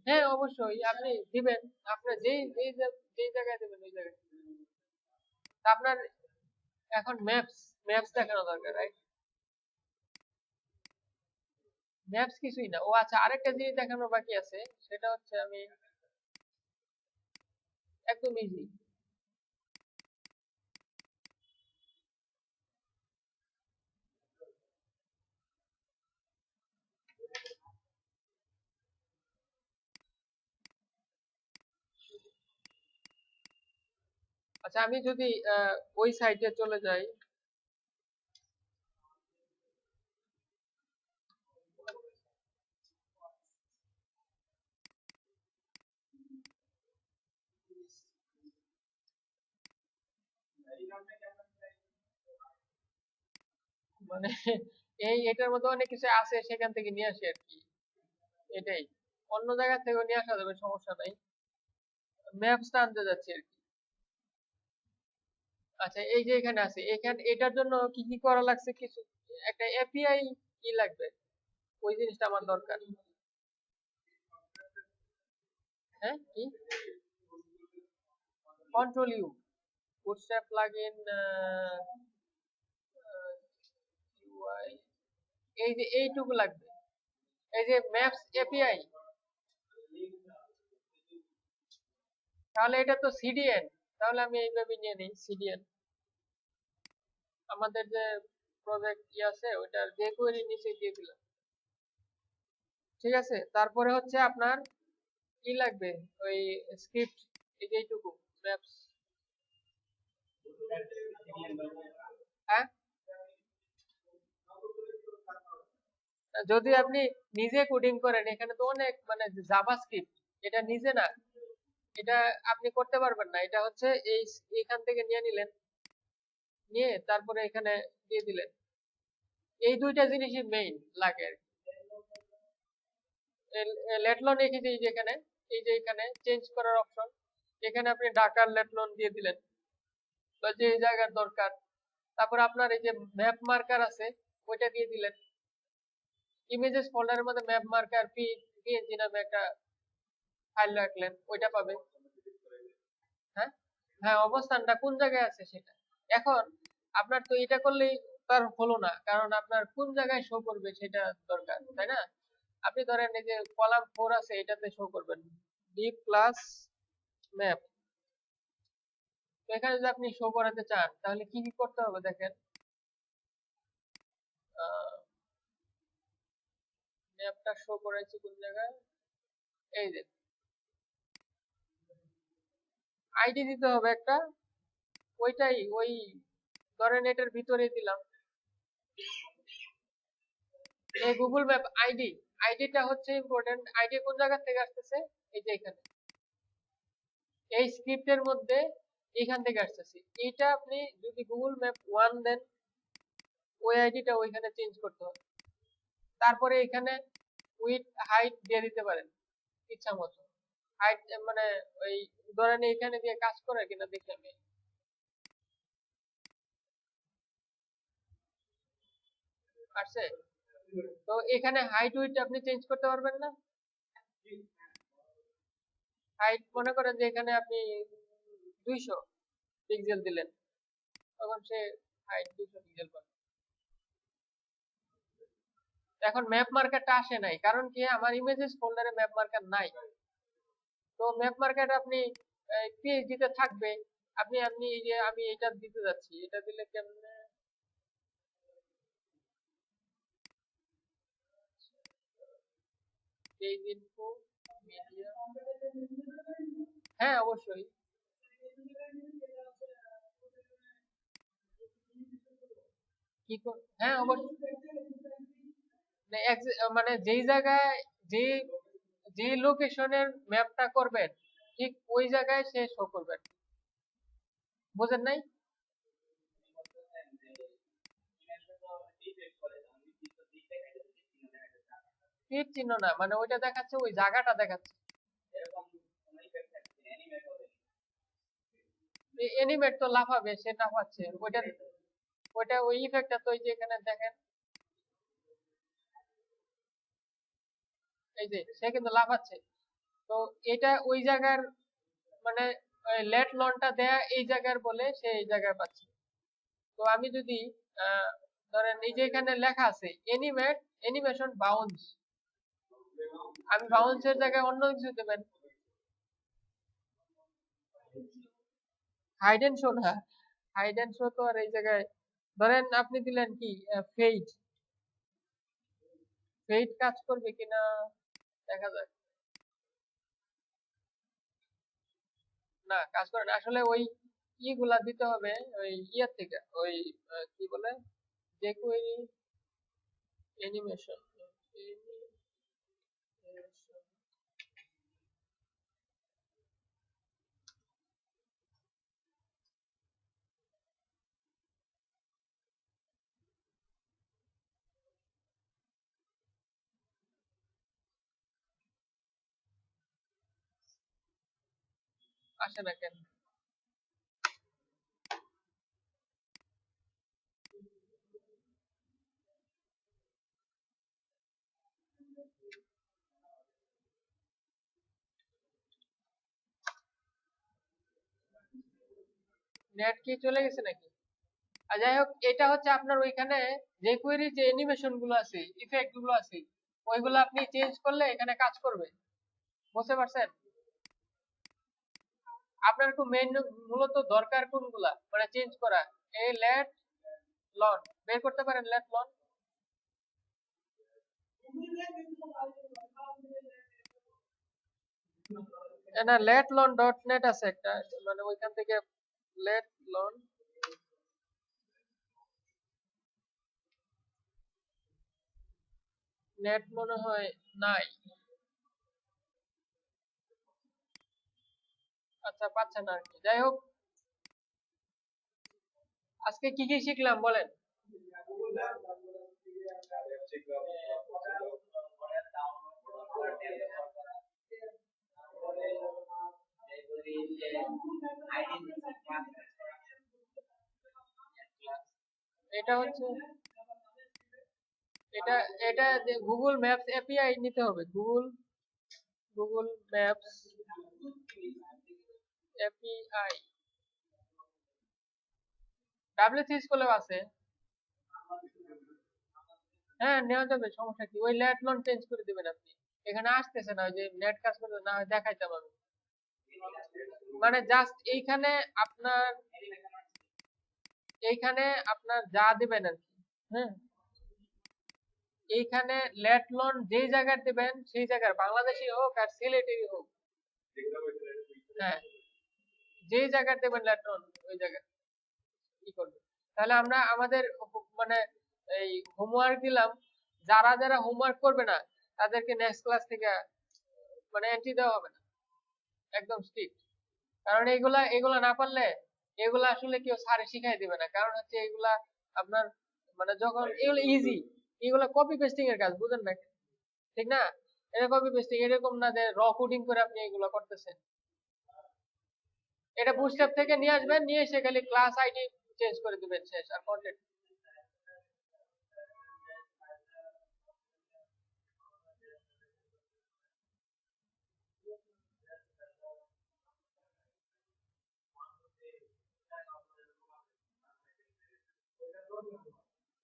হ্যাঁ অবশ্যই আপনি দিবেন, আপনার যেই জায়গায় দেবেন ওই জায়গায়। তা আপনার এখন ম্যাপস দেখানো দরকার, রাইট? ম্যাপস কিছুই না। ও আচ্ছা, আরেকটা জিনিস দেখানো বাকি আছে, সেটা হচ্ছে আমি একদম ইজি। আচ্ছা, আমি যদি ওই সাইটে চলে যাই, মানে এটার মধ্যে অনেক কিছু আছে, সেখান থেকে নিয়ে আসি আর কি, এটাই। অন্য জায়গা থেকেও নিয়ে আসা যাবে, সমস্যা নাই। ম্যাপসটা আনতে যাচ্ছি আর কি। আচ্ছা, এই যে এখানে আছে, এটার জন্য কি কি করা লাগছে, কিছু একটা এপিআই কি লাগবে, ওই জিনিসটা আমার দরকার। হ্যাঁ কি? Control U, bootstrap plugin, UI, এই যে এইটুকু লাগবে। এই যে ম্যাপস এপিআই, তাহলে এটা তো সিডিএন। তাহলে আমি এইভাবে নিয়ে নিই সিডিএন, আমাদের যে প্রজেক্ট ই আছে ওইটার যে কোয়েরি নিচে দিয়ে দিলাম, ঠিক আছে? তারপরে হচ্ছে আপনার কি লাগবে, ওই স্ক্রিপ্ট, এই যে এইটুকু ম্যাপস। হ্যাঁ, যদি আপনি নিজে কোডিং করেন, এখানে তো অনেক মানে জাভাস্ক্রিপ্ট, এটা নিজে না, এটা আপনি করতে পারবেন না। এটা হচ্ছে এই এখান থেকে নিয়ে নিলেন, নিয়ে তারপরে এখানে দিয়ে দিলেন। এই দুইটা জিনিসই মেইন লাগে আর কি। লেটলন এই যে এখানে, এই যে এখানে চেঞ্জ করার অপশন, এখানে আপনি ঢাকার লেটলন দিয়ে দিলেন, বা যে জায়গার দরকার। তারপর আপনার এই যে ম্যাপ মার্কার আছে, ওইটা দিয়ে দিলেন। ইমেজেস ফোল্ডারের মধ্যে ম্যাপ মার্কার পিএনজি নামে একটা ফাইল রাখলেন, ওইটা পাবে। হ্যাঁ, হ্যাঁ, অবস্থানটা কোন জায়গায় আছে সেটা। এখন আপনার তো এটা করলেই তার হলো না, কারণ আপনার কোন জায়গায় শো করবে সেটা দরকার, তাই না? আপনি ধরেন এই যে কলাম 4 আছে, এটাতে শো করবেন ডি প্লাস ম্যাপ। তো এখানে যদি আপনি শো করাতে চান, তাহলে কি কি করতে হবে দেখেন। ম্যাপটা শো করাইছি কোন জায়গায়, এই যে আইডি দিতে হবে একটা, ওই ধরেন এটার ভিতরে দিলাম এই গুগল ম্যাপ আইডি। আইডিটা হচ্ছে ইম্পর্টেন্ট। আইডি কোন জায়গা থেকে আসতেছে, এই যে এখানে এই স্ক্রিপ্টের মধ্যে এইখান থেকে আসতেছে। এইটা আপনি যদি গুগল ম্যাপ 1 দেন, ওই আইডিটা ওইখানে চেঞ্জ করতে হবে। তারপরে এখানে উইথ হাইট দিয়ে দিতে পারেন ইচ্ছা মতো। হাইট মানে ওই ধরেন এখানে দিয়ে কাজ করে কিনা দেখি আমি। আসছে? তো এখানে হাইট উইথ আপনি চেঞ্জ করতে পারবেন না? হাইট মনে করেন যে এখানে আপনি 200 পিক্সেল দিলেন, তখন সে হাইট 200 পিক্সেল পাবে। এখন ম্যাপ মার্কারটা আসে নাই, কারণ কি আমার ইমেজেস ফোল্ডারে ম্যাপ মার্কার নাই। তো ম্যাপ মার্কার আপনি পিএইচডি তে থাকবে। আপনি আপনি এই যে আমি এটা দিতে যাচ্ছি, এটা দিলে কেমনে? পেজ ইনফো, মিডিয়া, হ্যাঁ অবশ্যই। হ্যাঁ অবশ্যই। মানে যেই জায়গায়, যে যে লোকেশনের ম্যাপটা করবেন, ঠিক ওই জায়গায় সে শো করবেন। বুঝেন নাই? তীর চিহ্ন না, মানে ওইটা দেখাচ্ছে, ওই জায়গাটা দেখাচ্ছে। এনিমেট তো লাফাবে, সে লাফাচ্ছে ওইটা। ওইটা ওই ইফেক্টটা তো ওই যে এখানে দেখেন, এই যে সে কিন্তু লাফাচ্ছে। তো এটা ওই জায়গার, মানে লেট লনটা দেয়া এই জায়গার বলে সে এই জায়গায় পাচ্ছে। তো আমি যদি আহ, ধরেন এই যে এখানে লেখা আছে এনিমেট অ্যানিমেশন বাউন্স, আমি বাউন্সের জায়গায় অন্য কিছু দেবেন। হাইড এন্ড শো না, হাইড এন্ড শো তো আর এই জায়গায়, ধরেন আপনি দিলেন কি ফেড, ফেড কাজ করবে কিনা দেখা যাক। না, কাজ করে না আসলে। ওই ইগুলা দিতে হবে ওই ইয়ার থেকে, ওই কি বলে, jQuery অ্যানিমেশন। আসে না কেন? নেট কি চলে গেছে নাকি? আর যাই হোক, এটা হচ্ছে আপনার ওইখানে jQuery যে অ্যানিমেশন গুলো আছে, ইফেক্ট গুলো আছে, ওইগুলো আপনি চেঞ্জ করলে এখানে কাজ করবে। বুঝতে পারছেন? আপনার খুব মেইন মূলত দরকার কোনগুলা মানে চেঞ্জ করা, এই লেট লন বের করতে পারেন, লেট লন। না, লেট লন ডট নেট আছে একটা, মানে ওইখান থেকে লেট লন। নেট মনে হয় নাই। আচ্ছা, পাচ্ছেন আর কি। যাই হোক, আজকে কি কি শিখলাম বলেন? এটা হচ্ছে, এটা এটা যে গুগল ম্যাপস এপিআই নিতে হবে, Google, Google maps API, WC স্কুলেও আছে। হ্যাঁ, নেওয়া যাবে, সমস্যা কি? ওই লেট লন চেঞ্জ করে দিবেন আপনি। এখানে আসতেছে না, ওই যে নেট কাজ করতে না হয় দেখাইতাম আমি। মানে জাস্ট এইখানে আপনার, এইখানে আপনার যা দিবেন আর কি। হ্যাঁ, এইখানে লেট লন যেই জায়গায় দিবেন সেই জায়গার, বাংলাদেশি হোক আর সিলেটেরই হোক, হ্যাঁ, যেই জায়গায় দেবেন লেট লন ওই জায়গায় কি করবে। তাহলে আমরা আমাদের মানে এই হোমওয়ার্ক দিলাম, যারা যারা হোমওয়ার্ক করবে না তাদেরকে নেক্সট ক্লাস থেকে মানে এন্ট্রি দেওয়া হবে না, একদম স্ট্রিক্ট। কারণ এগুলা এগুলা না পারলে, এগুলা আসলে কেউ স্যারে শিখাই দিবে না। কারণ হচ্ছে এগুলা আপনার, মানে যখন এগুলো ইজি, এগুলা কপি পেস্টিং এর কাজ, বুঝেন না? ঠিক না? এটা কপি পেস্টিং, এরকম না যে র কোডিং করে আপনি এগুলো করতেছেন। এটা বুটস্ট্র্যাপ থেকে নিয়ে আসবেন, নিয়ে এসে খালি ক্লাস আইডি চেঞ্জ করে দিবেন, শেষ। আর কন্টেন্ট,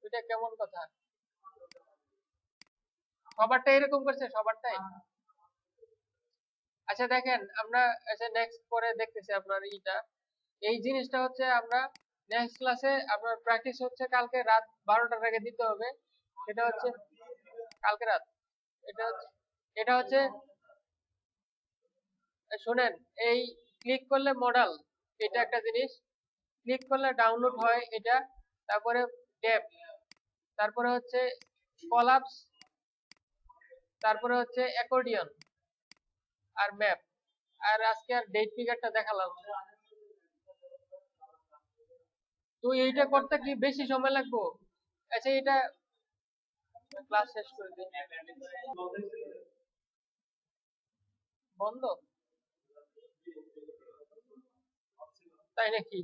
এটা কেমন কথা? সবারটা এরকম করছে, সবারটাই। আচ্ছা দেখেন আমরা, আচ্ছা নেক্সট পরে দেখতেছি আপনার এইটা, এই জিনিসটা হচ্ছে আমরা নেক্সট ক্লাসে আপনার প্র্যাকটিস হচ্ছে কালকে রাত 12টার আগে দিতে হবে। সেটা হচ্ছে কালকে রাত। এটা হচ্ছে শোনেন, এই ক্লিক করলে মডেল, এটা একটা জিনিস, ক্লিক করলে ডাউনলোড হয় এটা, তারপরে ট্যাব, তারপরে হচ্ছে কলাপস, তারপরে হচ্ছে অ্যাকর্ডিয়ন আর ম্যাপ। আর আজকে আর ডেট ফিগারটা দেখালাম। তো এইটা করতে কি বেশি সময় লাগবে? আচ্ছা এটা ক্লাস শেষ করে দিই। বন্ধ, তাই নাকি?